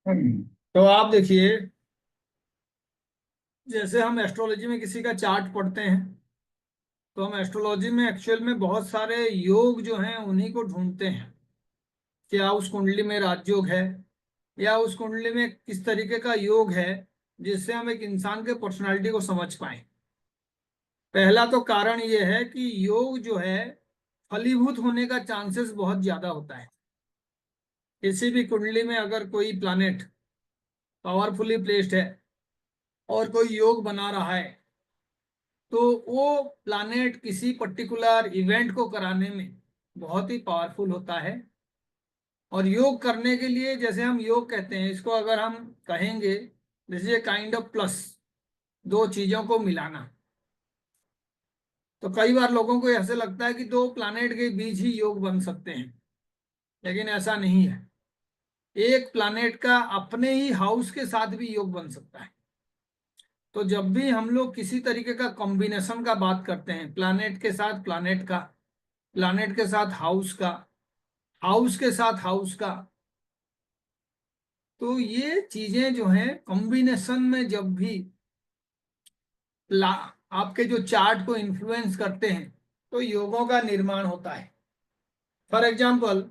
तो आप देखिए, जैसे हम एस्ट्रोलॉजी में किसी का चार्ट पढ़ते हैं, तो हम एस्ट्रोलॉजी में एक्चुअल में बहुत सारे योग जो हैं उन्हीं को ढूंढते हैं। क्या उस कुंडली में राजयोग है, या उस कुंडली में किस तरीके का योग है जिससे हम एक इंसान के पर्सनालिटी को समझ पाए। पहला तो कारण यह है कि योग जो है फलीभूत होने का चांसेस बहुत ज्यादा होता है। किसी भी कुंडली में अगर कोई प्लैनेट पावरफुली प्लेस्ड है और कोई योग बना रहा है, तो वो प्लैनेट किसी पर्टिकुलर इवेंट को कराने में बहुत ही पावरफुल होता है। और योग करने के लिए, जैसे हम योग कहते हैं, इसको अगर हम कहेंगे, this is a kind of plus, दो चीजों को मिलाना। तो कई बार लोगों को ऐसे लगता है कि दो प्लैनेट के बीच ही योग बन सकते हैं, लेकिन ऐसा नहीं है। एक प्लैनेट का अपने ही हाउस के साथ भी योग बन सकता है। तो जब भी हम लोग किसी तरीके का कॉम्बिनेशन का बात करते हैं, प्लैनेट के साथ प्लैनेट का, प्लैनेट के साथ हाउस का, हाउस के साथ हाउस का, तो ये चीजें जो हैं कॉम्बिनेशन में जब भी आपके जो चार्ट को इन्फ्लुएंस करते हैं, तो योगों का निर्माण होता है। फॉर एग्जाम्पल,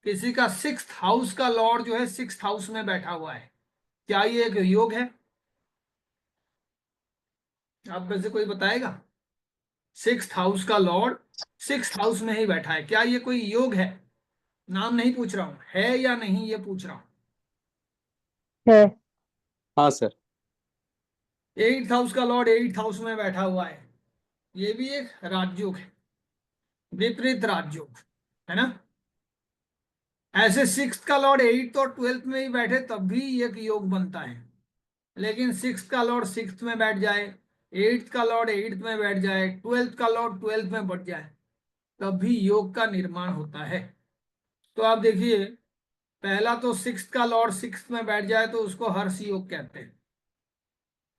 किसी का सिक्स्थ हाउस का लॉर्ड जो है सिक्स्थ हाउस में बैठा हुआ है, क्या ये एक योग है? आप में से कोई बताएगा? सिक्स्थ हाउस का लॉर्ड सिक्स्थ हाउस में ही बैठा है, क्या ये कोई योग है? नाम नहीं पूछ रहा हूं, है या नहीं ये पूछ रहा हूं। है। हाँ सर। एट्थ हाउस का लॉर्ड एट्थ हाउस में बैठा हुआ है, ये भी एक राजयोग है, विपरीत राजयोग, है ना। ऐसे सिक्स का लॉर्ड एट्थ और ट्वेल्थ में ही बैठे तब भी एक योग बनता है। लेकिन सिक्स का लॉर्ड सिक्स में बैठ जाए, एट्थ का लॉर्ड एट्थ में बैठ जाए, ट्वेल्थ का लॉर्ड ट्वेल्थ में बैठ जाए, तब भी योग का निर्माण होता है। तो आप देखिए, पहला तो सिक्स का लॉर्ड सिक्स में बैठ जाए तो उसको हर्ष योग कहते हैं।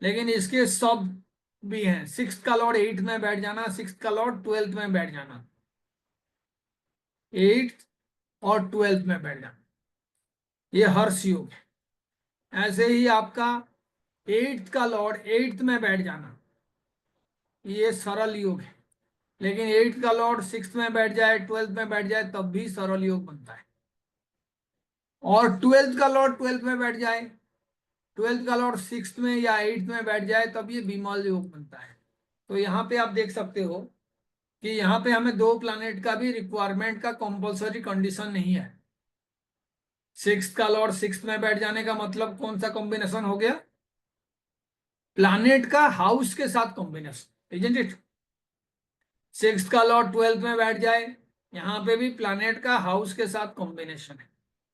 लेकिन इसके सब भी हैं, सिक्स का लॉर्ड एट्थ में बैठ जाना, सिक्स का लॉर्ड ट्वेल्थ में बैठ जाना, एट्थ और ट्वेल्थ में बैठ जाना, ये हर्ष योग है। ऐसे ही आपका एट्थ का लॉर्ड एट्थ में बैठ जाना, ये सरल योग है। लेकिन एट्थ का लॉर्ड सिक्स में बैठ जाए, ट्वेल्थ में बैठ जाए, तब भी सरल योग बनता है। और ट्वेल्थ का लॉर्ड ट्वेल्थ में बैठ जाए, ट्वेल्थ का लॉर्ड सिक्स में या एट्थ में बैठ जाए, तब ये विमल योग बनता है। तो यहाँ पे आप देख सकते हो कि यहाँ पे हमें दो प्लैनेट का भी रिक्वायरमेंट का कंपलसरी कंडीशन नहीं है। सिक्स का लॉर्ड सिक्स में बैठ जाने का मतलब कौन सा कॉम्बिनेशन हो गया? प्लैनेट का हाउस के साथ कॉम्बिनेशन, इजंट इट। सिक्स का लॉर्ड ट्वेल्थ में बैठ जाए, यहाँ पे भी प्लैनेट का हाउस के साथ कॉम्बिनेशन है,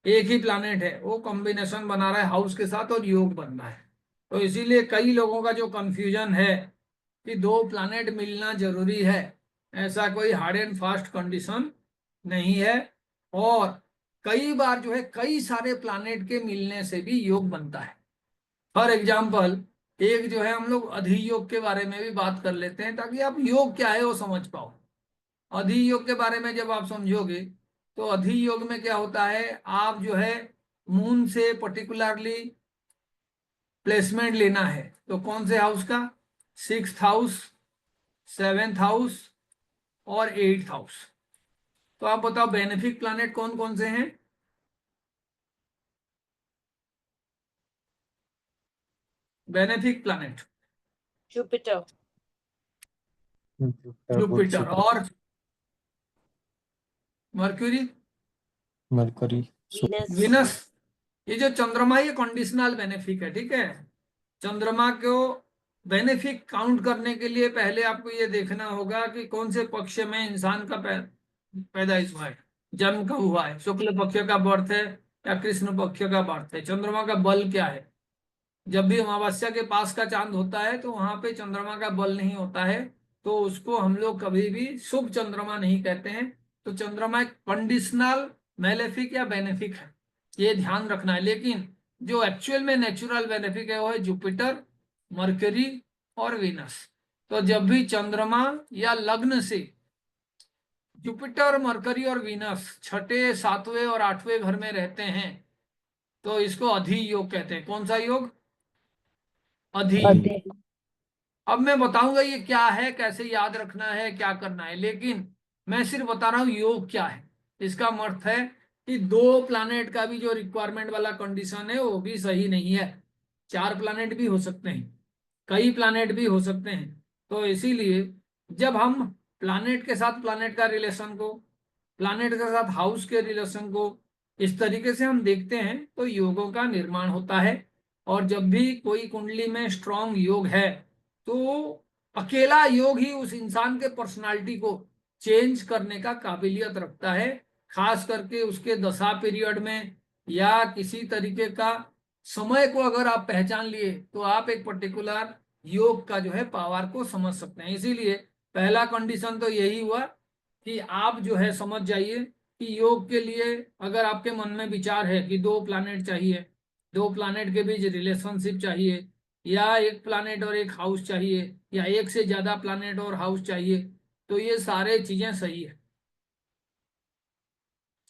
एक ही प्लैनेट है, वो कॉम्बिनेशन बना रहा है हाउस के साथ और योग बन रहा है। तो इसीलिए कई लोगों का जो कंफ्यूजन है कि दो प्लैनेट मिलना जरूरी है, ऐसा कोई हार्ड एंड फास्ट कंडीशन नहीं है। और कई बार जो है कई सारे प्लैनेट के मिलने से भी योग बनता है। फॉर एग्जाम्पल, एक जो है, हम लोग अधियोग के बारे में भी बात कर लेते हैं ताकि आप योग क्या है वो समझ पाओ। अधियोग के बारे में जब आप समझोगे, तो अधियोग में क्या होता है, आप जो है मून से पर्टिकुलरली प्लेसमेंट लेना है, तो कौन से हाउस का? सिक्स्थ हाउस, सेवेंथ हाउस और एट्थ हाउस। तो आप बताओ बेनिफिक प्लैनेट कौन कौन से हैं? Benefic planet Jupiter. जुपिटर और मर्क्यूरी, मरकरी। वीनस। विनस। ये जो चंद्रमा, ये कंडीशनल बेनिफिक है, ठीक है। चंद्रमा को बेनिफिक काउंट करने के लिए पहले आपको ये देखना होगा कि कौन से पक्ष में इंसान का पैदाइश हुआ है, जन्म कब हुआ है, शुक्ल पक्ष का बर्थ है या कृष्ण पक्ष का बर्थ है, चंद्रमा का बल क्या है। जब भी अमावस्या के पास का चांद होता है तो वहां पे चंद्रमा का बल नहीं होता है, तो उसको हम लोग कभी भी शुभ चंद्रमा नहीं कहते हैं। तो चंद्रमा एक कंडीशनल मेलेफिक या बेनिफिक है, ये ध्यान रखना है। लेकिन जो एक्चुअल में नेचुरल बेनिफिक है वो है जुपिटर, मरकरी और वीनस। तो जब भी चंद्रमा या लग्न से जुपिटर, मरकरी और वीनस छठे, सातवें और आठवें घर में रहते हैं, तो इसको अधि योग कहते हैं। कौन सा योग? अधि। अब मैं बताऊंगा ये क्या है, कैसे याद रखना है, क्या करना है, लेकिन मैं सिर्फ बता रहा हूं योग क्या है। इसका अर्थ है कि 2 प्लैनेट का भी जो रिक्वायरमेंट वाला कंडीशन है वो भी सही नहीं है। 4 प्लैनेट भी हो सकते हैं, कई प्लैनेट भी हो सकते हैं। तो इसीलिए जब हम प्लैनेट के साथ प्लैनेट का रिलेशन को, प्लैनेट के साथ हाउस के रिलेशन को इस तरीके से हम देखते हैं तो योगों का निर्माण होता है। और जब भी कोई कुंडली में स्ट्रांग योग है तो अकेला योग ही उस इंसान के पर्सनालिटी को चेंज करने का काबिलियत रखता है। खास करके उसके दशा पीरियड में या किसी तरीके का समय को अगर आप पहचान लिए तो आप एक पर्टिकुलर योग का जो है पावर को समझ सकते हैं। इसीलिए पहला कंडीशन तो यही हुआ कि आप जो है समझ जाइए कि योग के लिए अगर आपके मन में विचार है कि 2 प्लैनेट चाहिए, 2 प्लैनेट के बीच रिलेशनशिप चाहिए, या एक प्लैनेट और एक हाउस चाहिए, या एक से ज्यादा प्लैनेट और हाउस चाहिए, तो ये सारे चीजें सही है।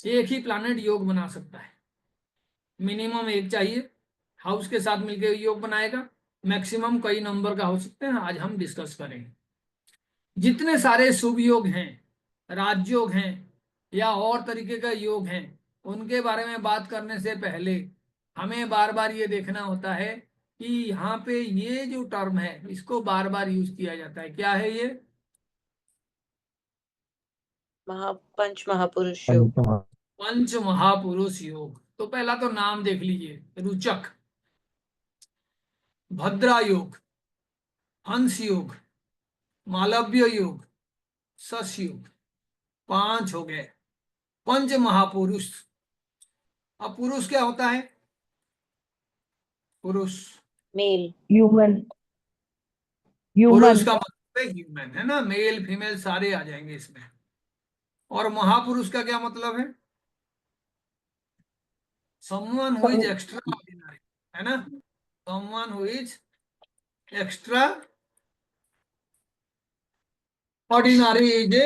एक ही प्लैनेट योग बना सकता है, मिनिमम एक चाहिए, हाउस के साथ मिलकर योग बनाएगा। मैक्सिमम कई नंबर का हो सकते हैं, आज हम डिस्कस करेंगे। जितने सारे शुभ योग हैं, राजयोग हैं, या और तरीके का योग हैं, उनके बारे में बात करने से पहले हमें बार बार ये देखना होता है कि यहाँ पे ये जो टर्म है इसको बार बार यूज किया जाता है। क्या है ये? पंच महापुरुष योग। पंच महापुरुष योग। तो पहला तो नाम देख लीजिए, रुचक, भद्रा योग, हंस योग, मालव्य योग, सस योग। 5 हो गए पंच महापुरुष। अब पुरुष क्या होता है? पुरुष, मेल। ह्यूमन। पुरुष ह्यूमन। का मतलब है ह्यूमन, है ना, मेल फीमेल सारे आ जाएंगे इसमें। और महापुरुष का क्या मतलब है? someone who is extraordinary, है ना, someone who is extra ordinary is a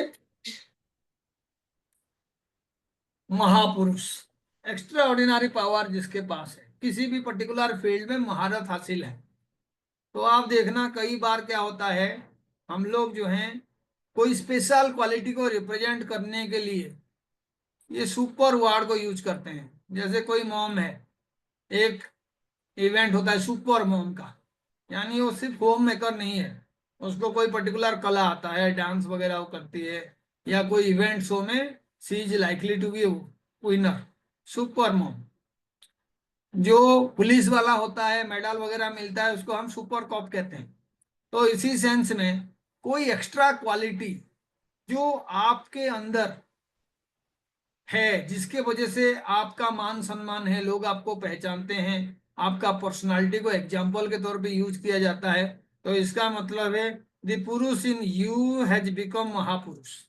महापुरुष। एक्स्ट्रा ऑर्डिनरी पावर जिसके पास है, किसी भी पर्टिकुलर फील्ड में महारत हासिल है। तो आप देखना कई बार क्या होता है, हम लोग जो हैं कोई स्पेशल क्वालिटी को रिप्रेजेंट करने के लिए ये सुपर वर्ड को यूज करते हैं। जैसे कोई मॉम है, एक इवेंट होता है सुपर मॉम का, यानी वो सिर्फ होम मेकर नहीं है, उसको कोई पर्टिकुलर कला आता है, डांस वगैरह वो करती है, या कोई इवेंट शो में she is likely to be winner, super mom. जो पुलिस वाला होता है, मेडल वगैरह मिलता है, उसको हम सुपर कॉप कहते हैं। तो इसी सेंस में कोई एक्स्ट्रा क्वालिटी जो आपके अंदर है, जिसके वजह से आपका मान सम्मान है, लोग आपको पहचानते हैं, आपका पर्सनालिटी को एग्जाम्पल के तौर पे यूज किया जाता है, तो इसका मतलब है द पुरुष इन यू हैज बिकम महापुरुष।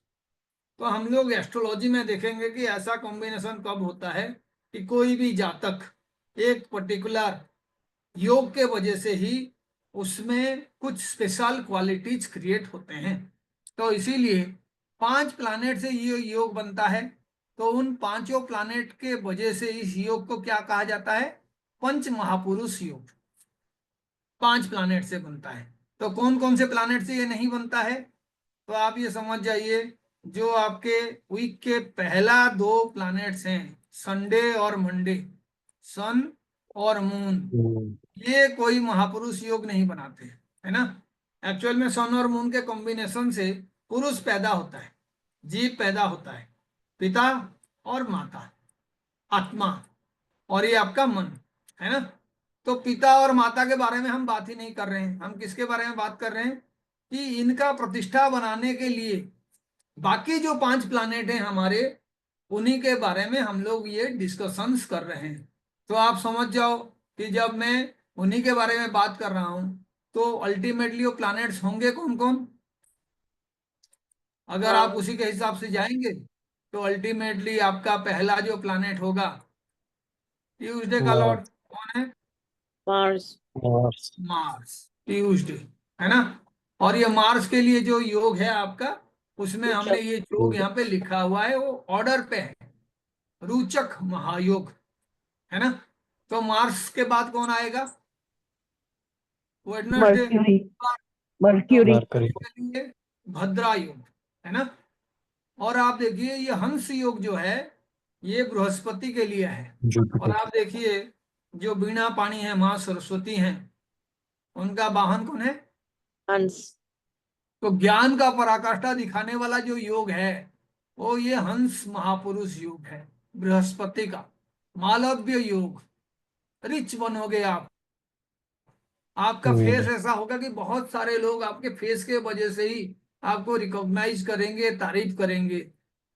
तो हम लोग एस्ट्रोलॉजी में देखेंगे कि ऐसा कॉम्बिनेशन कब होता है कि कोई भी जातक एक पर्टिकुलर योग के वजह से ही उसमें कुछ स्पेशल क्वालिटीज क्रिएट होते हैं। तो इसीलिए 5 प्लैनेट से ये योग बनता है। तो उन 5 प्लैनेट के वजह से इस योग को क्या कहा जाता है? पंच महापुरुष योग। 5 प्लैनेट से बनता है। तो कौन कौन से प्लैनेट से ये नहीं बनता है? तो आप ये समझ जाइए, जो आपके वीक के पहला 2 प्लैनेट्स हैं, संडे और मंडे, सन और मून, ये कोई महापुरुष योग नहीं बनाते, है ना। एक्चुअल में सन और मून के कॉम्बिनेशन से पुरुष पैदा होता है, जीव पैदा होता है, पिता और माता, आत्मा, और ये आपका मन, है ना। तो पिता और माता के बारे में हम बात ही नहीं कर रहे हैं, हम किसके बारे में बात कर रहे हैं कि इनका प्रतिष्ठा बनाने के लिए बाकी जो 5 प्लैनेट हैं हमारे, उन्हीं के बारे में हम लोग ये डिस्कशंस कर रहे हैं। तो आप समझ जाओ कि जब मैं उन्हीं के बारे में बात कर रहा हूं तो अल्टीमेटली वो प्लैनेट्स होंगे कौन कौन। अगर आप उसी के हिसाब से जाएंगे तो अल्टीमेटली आपका पहला जो प्लैनेट होगा, ट्यूसडे का लॉर्ड कौन है? मार्स। मार्स, ट्यूसडे, है ना। और ये मार्स के लिए जो योग है आपका, उसमें हमने ये योग यहाँ पे लिखा हुआ है, वो ऑर्डर पे है, रुचक महायोग, है ना। तो मार्स के बाद कौन आएगा? वेडनेसडे। मर्क्यूरी। मर्क्यूरी। मरकरी। के लिए भद्रा योग है ना। और आप देखिए ये हंस योग जो है ये बृहस्पति के लिए है। और जुपिटर। आप देखिए जो बीणा पाणी है माँ सरस्वती हैं, उनका वाहन कौन है? हंस। तो ज्ञान का पराकाष्ठा दिखाने वाला जो योग है वो ये हंस महापुरुष योग है, बृहस्पति का मालव्य योग। रिच बनोगे आप, आपका फेस वेद। ऐसा होगा कि बहुत सारे लोग आपके फेस के वजह से ही आपको रिकॉग्नाइज करेंगे, तारीफ करेंगे।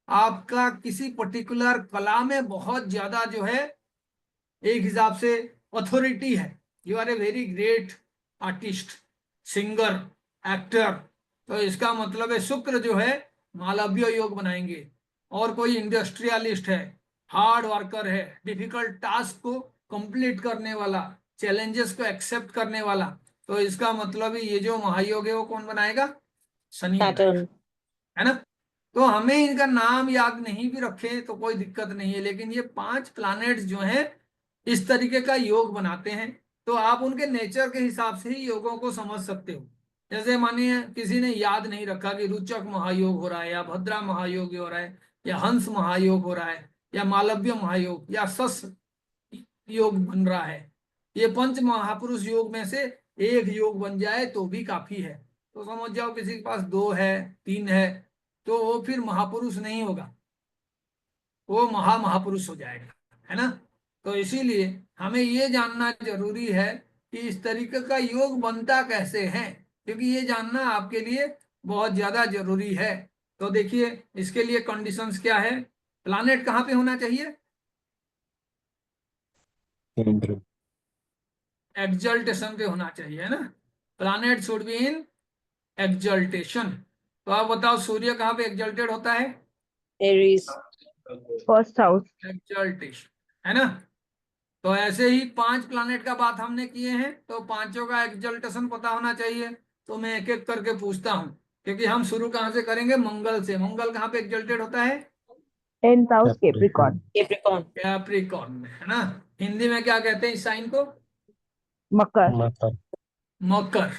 आपका किसी पर्टिकुलर कला में बहुत ज्यादा जो है एक हिसाब से अथॉरिटी है। You are a very great artist, singer, actor. तो इसका मतलब है शुक्र जो है मालव्य योग बनाएंगे। और कोई इंडस्ट्रियलिस्ट है, हार्ड वर्कर है, डिफिकल्ट टास्क को कंप्लीट करने वाला, चैलेंजेस को एक्सेप्ट करने वाला, तो इसका मतलब ही ये जो महायोग है वो कौन बनाएगा? शनि बनाएगा, सैटर्न। है ना। तो हमें इनका नाम याद नहीं भी रखे तो कोई दिक्कत नहीं है, लेकिन ये 5 प्लैनेट्स जो हैं इस तरीके का योग बनाते हैं। तो आप उनके नेचर के हिसाब से ही योगों को समझ सकते हो। जैसे मानिए किसी ने याद नहीं रखा कि रुचक महायोग हो रहा है, या भद्रा महायोग हो रहा है, या हंस महायोग हो रहा है, या मालव्य महायोग, या सस योग बन रहा है। ये पंच महापुरुष योग में से एक योग बन जाए तो भी काफी है। तो समझ जाओ किसी के पास 2 है, 3 है, तो वो फिर महापुरुष नहीं होगा, वो महापुरुष हो जाएगा, है ना। तो इसीलिए हमें ये जानना जरूरी है कि इस तरीके का योग बनता कैसे है, क्योंकि ये जानना आपके लिए बहुत ज्यादा जरूरी है। तो देखिए इसके लिए कंडीशंस क्या है। प्लानेट कहाँ पे होना चाहिए? केंद्र। एक्सल्टेशन पे होना चाहिए, है ना। Planet should be in exaltation. तो आप बताओ सूर्य कहाँ पे एक्सल्टेड होता है? एरीज। First house. एक्सल्टेशन, है ना। तो ऐसे ही 5 प्लैनेट का बात हमने किए हैं, तो पांचों का एक्सल्टेशन पता होना चाहिए। तो मैं एक एक करके पूछता हूँ, क्योंकि हम शुरू कहाँ से करेंगे? मंगल से। मंगल कहाँ पे एक्सल्टेड होता है? 10th house Capricorn. Capricorn. Capricorn में, है ना। हिंदी में क्या कहते हैं इस साइन को? मकर। मकर। मकर।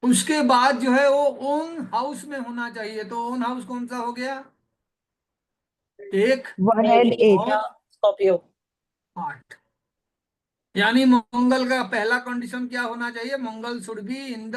उसके बाद जो है वो ओन हाउस में होना चाहिए। तो ओन हाउस कौन सा हो गया? 1 1 and 8। और स्कॉर्पियो। 8। यानी मंगल का पहला कंडीशन क्या होना चाहिए? Mangal should be in the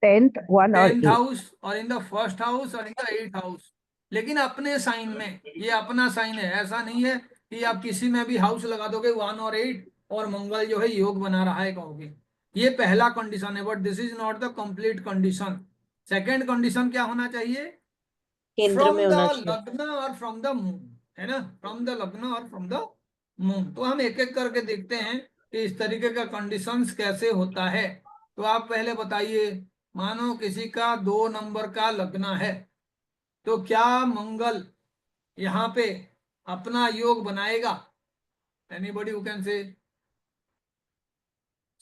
10th 1 और 10th 8। हाउस, और इन द फर्स्ट हाउस, और इन द 8th हाउस। लेकिन अपने साइन में, ये अपना साइन है, ऐसा नहीं है कि आप किसी में भी हाउस लगा दोगे 1 और 8 और मंगल जो है योग बना रहा है कहोगे। ये पहला कंडीशन है, but this is not the complete condition. Second condition क्या होना चाहिए? केंद्र फ्रॉम में द होना चाहिए। लग्न और फ्रॉम द मून, है ना। फ्रॉम द लग्न और फ्रॉम द मून। तो हम एक एक करके देखते हैं कि इस तरीके का कंडीशंस कैसे होता है। तो आप पहले बताइए, मानो किसी का 2 नंबर का लग्न है, तो क्या मंगल यहाँ पे अपना योग बनाएगा? Anybody who can say?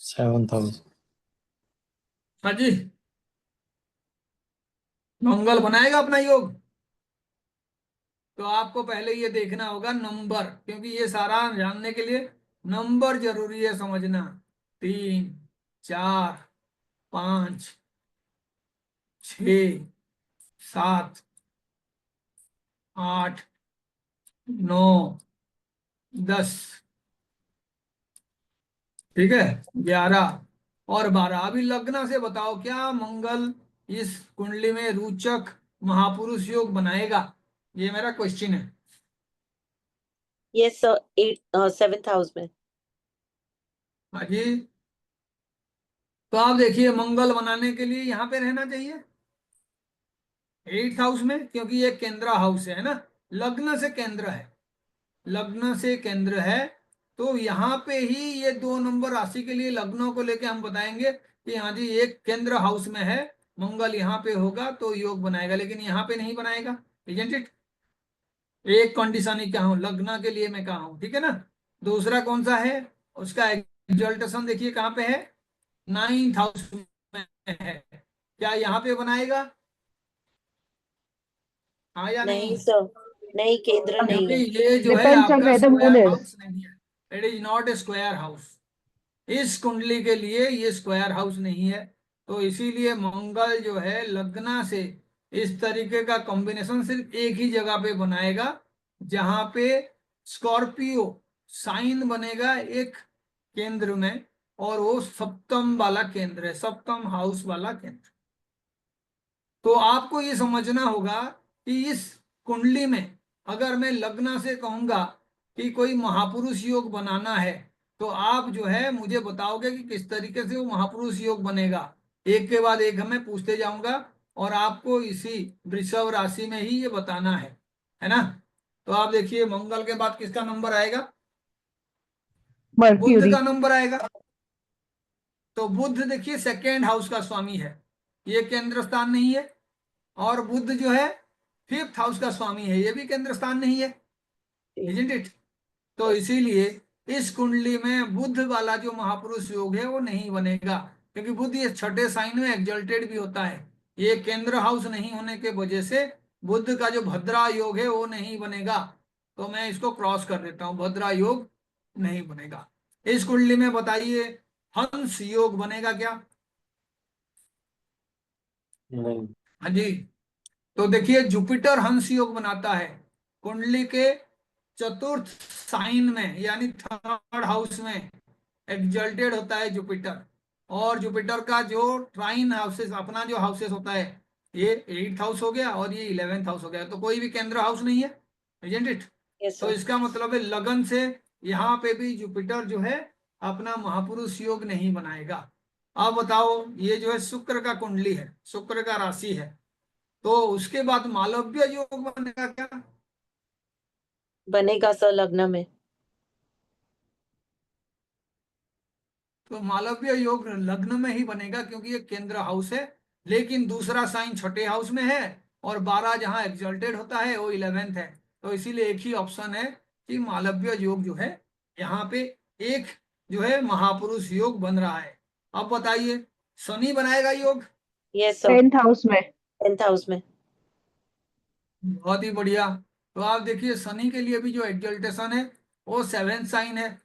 7th house. हाँ जी, मंगल बनाएगा अपना योग। तो आपको पहले ये देखना होगा नंबर, क्योंकि ये सारा जानने के लिए नंबर जरूरी है समझना। 3, 4, 5, 6, 7, 8, 9, 10, ठीक है, 11 और 12। अभी लग्न से बताओ क्या मंगल इस कुंडली में रोचक महापुरुष योग बनाएगा? ये मेरा क्वेश्चन है। Yes sir. 7th हाउस में। हाँ जी। तो आप देखिए मंगल बनाने के लिए यहाँ पे रहना चाहिए 8th हाउस में, क्योंकि ये केंद्र हाउस है ना। लग्न से केंद्र है, लग्न से केंद्र है। तो यहाँ पे ही ये 2 नंबर राशि के लिए लग्नों को लेके हम बताएंगे कि हाँ जी एक केंद्र हाउस में है, मंगल यहाँ पे होगा तो योग बनाएगा, लेकिन यहाँ पे नहीं बनाएगा। Isn't it? एक कंडीशन ही कहा हूँ, लग्न के लिए मैं कहा हूँ, ठीक है ना। दूसरा कौन सा है? उसका एग्जल्टेशन देखिए कहाँ पे है? 9th हाउस में है। क्या यहाँ पे बनाएगा? हाँ या नहीं नहीं? सर। नहीं, केंद्र नहीं क्योंकि है। ये जो है Depends on आपका where the moon square is. House नहीं है, it is not a square house. इस कुंडली के लिए ये स्क्वायर हाउस नहीं है, तो इसीलिए मंगल जो है लग्न से इस तरीके का कॉम्बिनेशन सिर्फ एक ही जगह पे बनाएगा, जहां पे स्कॉर्पियो साइन बनेगा एक केंद्र में, और वो सप्तम वाला केंद्र है, सप्तम हाउस वाला केंद्र। तो आपको ये समझना होगा कि इस कुंडली में अगर मैं लग्न से कहूंगा कि कोई महापुरुष योग बनाना है, तो आप जो है मुझे बताओगे कि किस तरीके से वो महापुरुष योग बनेगा। एक के बाद एक मैं पूछते जाऊंगा, और आपको इसी वृषभ राशि में ही ये बताना है ना। तो आप देखिए मंगल के बाद किसका नंबर आएगा? बुध Mercury. का नंबर आएगा। तो बुध देखिए सेकेंड हाउस का स्वामी है, ये केंद्र स्थान नहीं है। और बुध जो है फिफ्थ हाउस का स्वामी है, ये भी केंद्र स्थान नहीं है, इजंट इट? तो इसीलिए इस कुंडली में बुध वाला जो महापुरुष योग है वो नहीं बनेगा, क्योंकि बुध ये छठे साइन में एग्जल्टेड भी होता है। ये केंद्र हाउस नहीं होने के वजह से बुध का जो भद्रा योग है वो नहीं बनेगा। तो मैं इसको क्रॉस कर देता हूं, भद्रा योग नहीं बनेगा। इस कुंडली में बताइए हंस योग बनेगा क्या? नहीं। हाँ जी। तो देखिए जुपिटर हंस योग बनाता है कुंडली के चतुर्थ साइन में, यानी थर्ड हाउस में एग्जल्टेड होता है जुपिटर। और जुपिटर का जो ट्राइन हाउसेस, अपना जो हाउसेस होता है, ये 8th हाउस हो गया और ये 11th हाउस हो गया, तो कोई भी केंद्र हाउस नहीं है, इजंट इट? यस तो सर। इसका मतलब है लगन से यहाँ पे भी जुपिटर जो है अपना महापुरुष योग नहीं बनाएगा। अब बताओ, ये जो है शुक्र का कुंडली है, शुक्र का राशि है, तो उसके बाद मालव्य योग बनेगा क्या? बनेगा सर लग्न में। तो मालव्य योग लग्न में ही बनेगा, क्योंकि ये केंद्र हाउस है, लेकिन दूसरा साइन छठे हाउस में है, और 12 जहां एग्जल्टेड होता है वो 11th है। तो इसीलिए एक ही ऑप्शन है कि मालव्य योग जो है यहाँ पे एक जो है महापुरुष योग बन रहा है। अब बताइए शनि बनाएगा योग? Yes sir. 10th house में. 10th हाउस में। बहुत ही बढ़िया। तो आप देखिए शनि के लिए भी जो एग्जल्टेशन है वो 7th साइन है,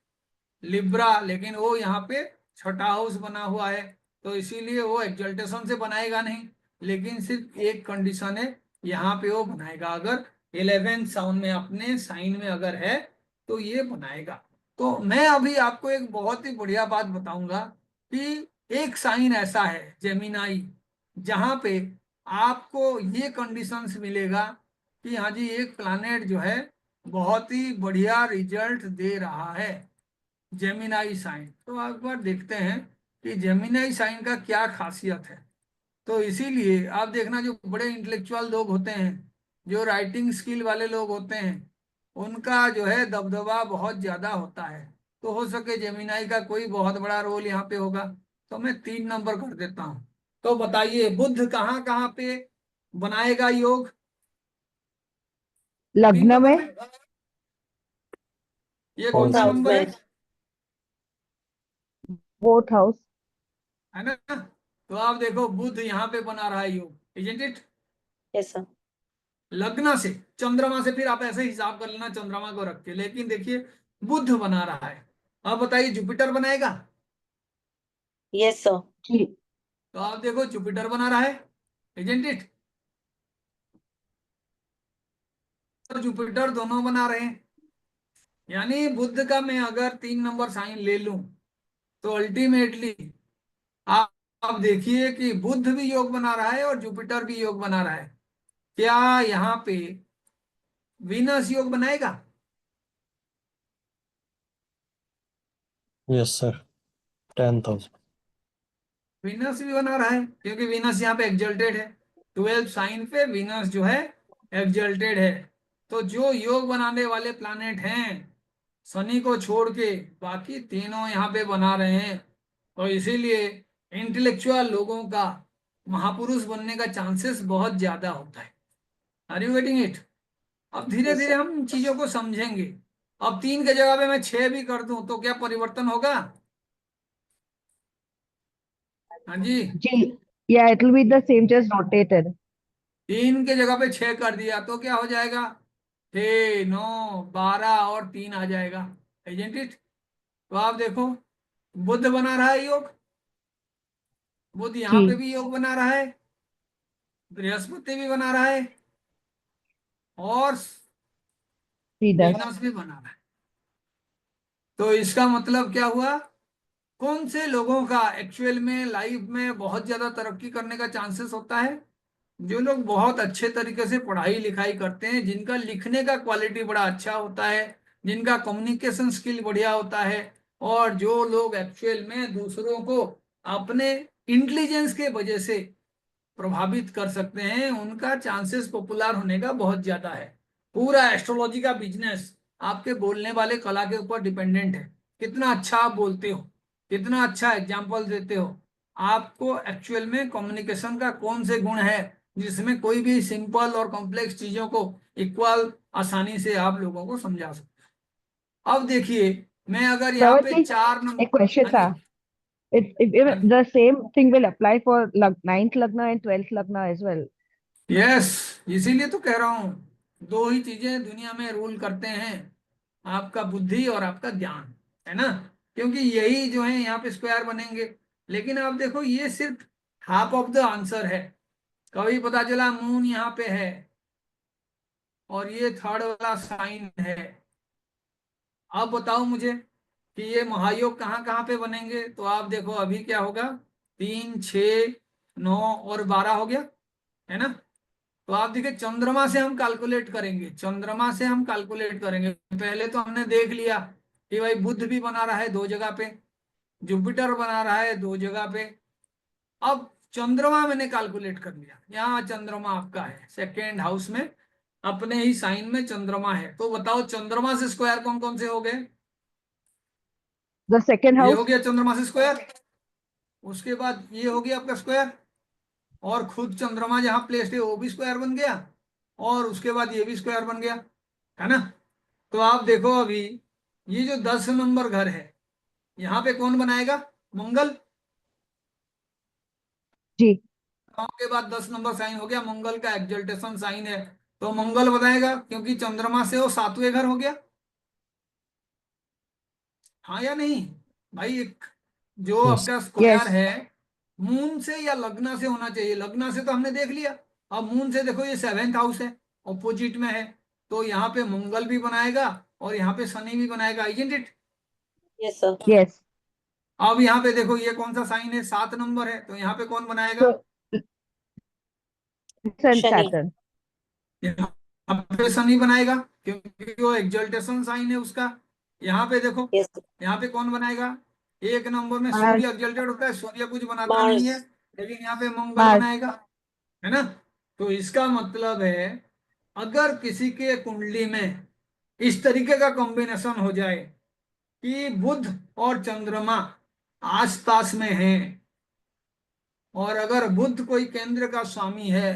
लिब्रा, लेकिन वो यहाँ पे छठा हाउस बना हुआ है, तो इसीलिए वो एग्जल्टेशन से बनाएगा नहीं। लेकिन सिर्फ एक कंडीशन है, यहाँ पे वो बनाएगा अगर 11th साउंड में अपने साइन में अगर है तो ये बनाएगा। तो मैं अभी आपको एक बहुत ही बढ़िया बात बताऊंगा कि एक साइन ऐसा है जेमिनाई, जहां पे आपको ये कंडीशंस मिलेगा कि हाँ जी एक प्लैनेट जो है बहुत ही बढ़िया रिजल्ट दे रहा है, जेमिनाई साइन। तो आप एक बार देखते हैं कि जेमिनाई साइन का क्या खासियत है। तो इसीलिए आप देखना जो बड़े इंटेलेक्चुअल लोग होते हैं, जो राइटिंग स्किल वाले लोग होते हैं, उनका जो है दबदबा बहुत ज्यादा होता है। तो हो सके जेमिनाई का कोई बहुत बड़ा रोल यहाँ पे होगा। तो मैं 3 नंबर कर देता हूँ। तो बताइए बुध कहाँ कहाँ पे बनाएगा योग? 3 लग्न नंबर में. में। ये कौन फोर्थ सा हाउस नंबर में। है? 4th house. है ना? तो आप देखो बुध यहाँ पे बना रहा है योग, इजंट इट? Yes sir. लग्न से, चंद्रमा से फिर आप ऐसे हिसाब कर लेना चंद्रमा को रख के, लेकिन देखिए बुध बना रहा है। अब बताइए जुपिटर बनाएगा? Yes sir. जी. तो आप देखो जुपिटर बना रहा है, इजंट इट? तो जुपिटर दोनों बना रहे हैं, यानी बुध का मैं अगर 3 नंबर साइन ले लूं, तो अल्टीमेटली आप आप देखिए कि बुध भी योग बना रहा है और जुपिटर भी योग बना रहा है। क्या यहाँ पे वीनस योग बनाएगा? Yes sir, 10th house. Venus भी बना रहा है, क्योंकि वीनस यहाँ पे एग्जल्टेड है, 12 साइन पे वीनस जो है एग्जल्टेड है। तो जो योग बनाने वाले प्लैनेट हैं शनि को छोड़ के बाकी तीनों यहाँ पे बना रहे हैं। तो इसीलिए इंटेलेक्चुअल लोगों का महापुरुष बनने का चांसेस बहुत ज्यादा होता है। Are you getting it? अब धीरे यस धीरे सर। हम चीजों को समझेंगे। अब 3 के जगह पे मैं 6 भी कर दूं तो क्या परिवर्तन होगा? हाँ जी। G. Yeah, it will be the same, just rotated. 3 के जगह पे 6 कर दिया तो क्या हो जाएगा? 6, 9, 12 और 3 आ जाएगा, isn't it? तो आप देखो, बुध बना रहा है योग, बुध यहाँ पे जी भी योग बना रहा है, बृहस्पति भी बना रहा है, और सी दस वीनस भी बना रहा है। तो इसका मतलब क्या हुआ, कौन से लोगों का एक्चुअल में लाइफ में बहुत ज्यादा तरक्की करने का चांसेस होता है? जो लोग बहुत अच्छे तरीके से पढ़ाई लिखाई करते हैं, जिनका लिखने का क्वालिटी बड़ा अच्छा होता है, जिनका कम्युनिकेशन स्किल बढ़िया होता है, और जो लोग एक्चुअल में दूसरों को अपने इंटेलिजेंस के वजह से प्रभावित कर सकते हैं, उनका चांसेस पॉपुलर होने का बहुत ज्यादा है। पूरा एस्ट्रोलॉजी का बिजनेस आपके बोलने वाले कला के ऊपर डिपेंडेंट है। कितना अच्छा आप बोलते हो, कितना अच्छा एग्जाम्पल देते हो, आपको एक्चुअल में कम्युनिकेशन का कौन से गुण है जिसमें कोई भी सिंपल और कॉम्प्लेक्स चीजों को इक्वल आसानी से आप लोगों को समझा सकते हो। अब देखिए, मैं अगर यहाँ प्रवत पे जी, 4 नंबर, एक क्वेश्चन हाँ था. जी, हाँ जी, The same thing will apply for ninth lagna and 12th lagna as well. Yes, इसीलिए तो कह रहा हूं, दो ही चीजें दुनिया में रूल करते हैं, आपका बुद्धि और आपका ज्ञान, है ना? क्योंकि यही जो है यहाँ पे स्क्वायर बनेंगे। लेकिन आप देखो, ये सिर्फ हाफ ऑफ द आंसर है। कभी पता चला मून यहाँ पे है और ये थर्ड वाला साइन है, अब बताओ मुझे कि ये महायोग कहाँ कहाँ पे बनेंगे? तो आप देखो अभी क्या होगा, 3, 6, 9 और 12 हो गया, है ना? तो आप देखिए, चंद्रमा से हम कैलकुलेट करेंगे, चंद्रमा से हम कैलकुलेट करेंगे। पहले तो हमने देख लिया कि भाई बुध भी बना रहा है 2 जगह पे, जुपिटर बना रहा है 2 जगह पे। अब चंद्रमा मैंने कैलकुलेट कर लिया, यहाँ चंद्रमा आपका है सेकेंड हाउस में, अपने ही साइन में चंद्रमा है। तो बताओ चंद्रमा से स्क्वायर कौन कौन से हो गए? The second ये हो house. गया चंद्रमा से स्क्वायर, उसके बाद ये हो गया आपका स्क्वायर, और खुद चंद्रमा जहां प्लेस्ड है वो भी स्क्वायर बन गया, और उसके बाद ये भी स्क्वायर बन गया, है ना? तो आप देखो अभी, ये जो 10 नंबर घर है, यहाँ पे कौन बनाएगा? मंगल। जी. 9 के बाद 10 नंबर साइन हो गया, मंगल का एक्सल्टेशन साइन है, तो मंगल बनाएगा, क्योंकि चंद्रमा से वो 7वें घर हो गया। हाँ या नहीं भाई? एक जो yes, आपका स्क्वायर Yes. है, मून से या लग्न से होना चाहिए। लग्न से तो हमने देख लिया, अब मून से देखो, ये 7th हाउस है, ऑपोजिट में है, तो यहाँ पे मंगल भी बनाएगा और यहाँ पे शनि भी बनाएगा, isn't it? Yes, sir. Yes. अब यहाँ पे देखो, ये कौन सा साइन है? 7 नंबर है, तो यहाँ पे कौन बनाएगा? So, and Shani. Saturn. यहाँ पे शनि बनाएगा, क्योंकि वो एक्सल्टेशन साइन है उसका। यहाँ पे देखो, Yes, sir. यहाँ पे कौन बनाएगा? 1 नंबर में सूर्य Mars. एक्सल्टेड होता है, सूर्य कुछ बनाता नहीं है, Mars. लेकिन यहाँ पे मंगल Mars. बनाएगा, है ना? तो इसका मतलब है, अगर किसी के कुंडली में इस तरीके का कॉम्बिनेशन हो जाए कि बुध और चंद्रमा आसपास में हैं, और अगर बुध कोई केंद्र का स्वामी है,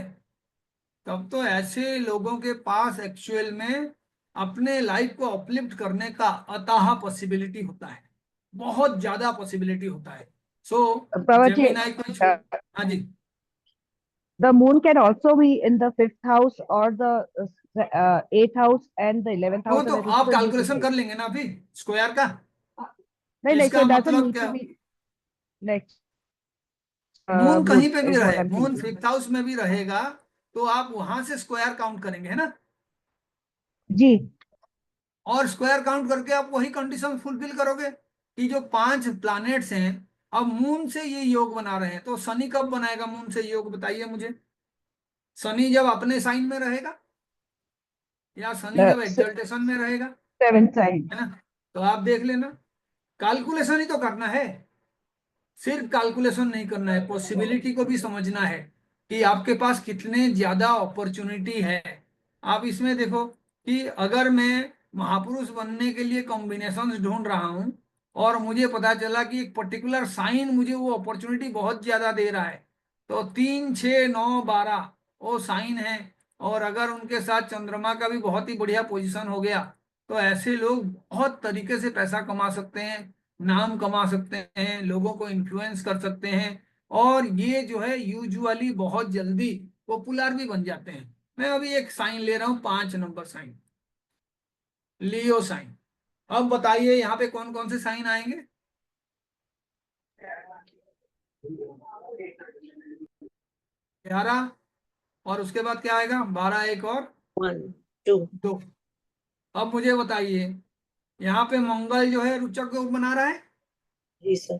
तब तो ऐसे लोगों के पास एक्चुअल में अपने लाइफ को अपलिफ्ट करने का अथाह पॉसिबिलिटी होता है, बहुत ज्यादा पॉसिबिलिटी होता है। सो Prabhat, जेमिनाई को छोड़, हाँ जी, the moon can also be in the fifth house or the eighth house and the 11th वो house, तो and it will आप still be the calculation same. कर लेंगे ना अभी स्क्वायर का। No, so इसका it doesn't मतलब need to क्या, be like मून कहीं moon पे भी is what रहे, I'm moon thinking. 5th house में भी रहेगा, तो आप वहां से स्क्वायर काउंट करेंगे, है ना? जी. और स्क्वायर काउंट करके आप वही कंडीशन फुलफिल करोगे कि जो 5 प्लैनेट्स हैं, अब मून से ये योग बना रहे हैं, तो शनि कब बनाएगा मून से योग, बताइए मुझे? शनि जब अपने साइन में रहेगा, या शनि The जब एक्सल्टेशन में रहेगा, seventh sign. है ना? तो आप देख लेना, कैलकुलेशन ही तो करना है, सिर्फ कैलकुलेशन नहीं करना है, पॉसिबिलिटी को भी समझना है कि आपके पास कितने ज्यादा अपॉर्चुनिटी है। आप इसमें देखो कि अगर मैं महापुरुष बनने के लिए कॉम्बिनेशंस ढूंढ रहा हूं, और मुझे पता चला कि एक पर्टिकुलर साइन मुझे वो अपॉर्चुनिटी बहुत ज्यादा दे रहा है, तो 3, 6, 9, 12 वो साइन है, और अगर उनके साथ चंद्रमा का भी बहुत ही बढ़िया पोजीशन हो गया, तो ऐसे लोग बहुत तरीके से पैसा कमा सकते हैं, नाम कमा सकते हैं, लोगों को इन्फ्लुएंस कर सकते हैं, और ये जो है यूजुअली बहुत जल्दी पॉपुलर भी बन जाते हैं। मैं अभी एक साइन ले रहा हूँ, 5 नंबर साइन। लियो साइन। अब बताइए यहाँ पे कौन कौन से साइन आएंगे? 11, और उसके बाद क्या आएगा? 12, एक और 1 2 2। अब मुझे बताइए, यहाँ पे मंगल जो है रुचक योग बना रहा है, जी सर।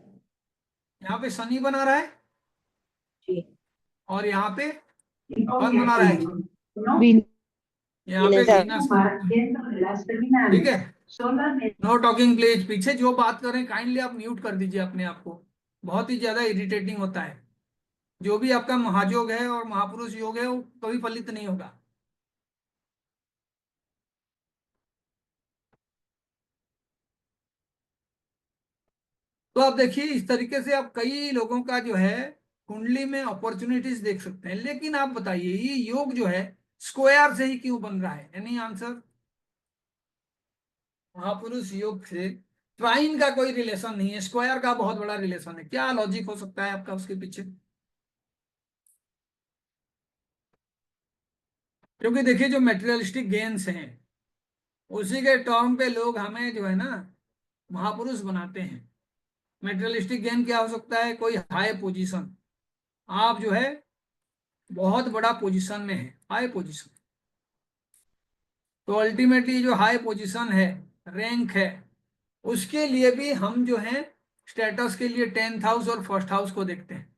यहाँ पे शनि बना रहा है, जी। और यहाँ पे कौन बना रहा है जी? Venus. यहाँ पे Venus. वीनस बना रहा है। ठीक है, नो टॉकिंग प्लीज। पीछे जो बात कर रहे हैं काइंडली आप म्यूट कर दीजिए अपने आप को, बहुत ही ज्यादा इरिटेटिंग होता है। जो भी आपका महायोग है और महापुरुष योग है वो कभी फलित नहीं होगा। तो आप देखिए, इस तरीके से आप कई लोगों का जो है कुंडली में अपॉर्चुनिटीज देख सकते हैं। लेकिन आप बताइए, ये योग जो है स्क्वायर से ही क्यों बन रहा है? Any answer? महापुरुष योग से ट्राइन का कोई रिलेशन नहीं है, स्क्वायर का बहुत बड़ा रिलेशन है। क्या लॉजिक हो सकता है आपका उसके पीछे? क्योंकि देखिए, जो मेटेरियलिस्टिक गेन्स हैं उसी के टर्म पे लोग हमें जो है ना महापुरुष बनाते हैं। मेटेरियलिस्टिक गेन क्या हो सकता है? कोई हाई पोजीशन, आप जो है बहुत बड़ा पोजीशन में है, हाई पोजीशन। तो अल्टीमेटली जो हाई पोजीशन है, रैंक है, उसके लिए भी हम जो है स्टेटस के लिए 10th हाउस और फर्स्ट हाउस को देखते हैं।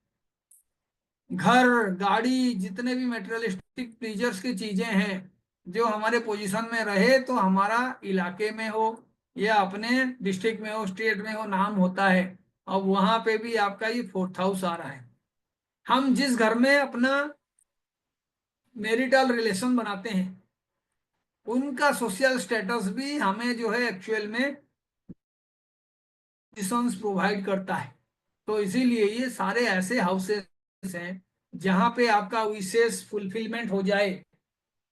घर, गाड़ी, जितने भी मेटेरियलिस्टिक प्लीजर्स की चीजें हैं, जो हमारे पोजीशन में रहे तो हमारा इलाके में हो या अपने डिस्ट्रिक्ट में हो, स्टेट में हो, नाम होता है। अब वहां पे भी आपका ये 4th हाउस आ रहा है। हम जिस घर में अपना मैरिटल रिलेशन बनाते हैं उनका सोशल स्टेटस भी हमें जो है एक्चुअल में पोजीशंस प्रोवाइड करता है। तो इसीलिए ये सारे ऐसे हाउसेस हैं जहां पे आपका विशेष फुलफिलमेंट हो जाए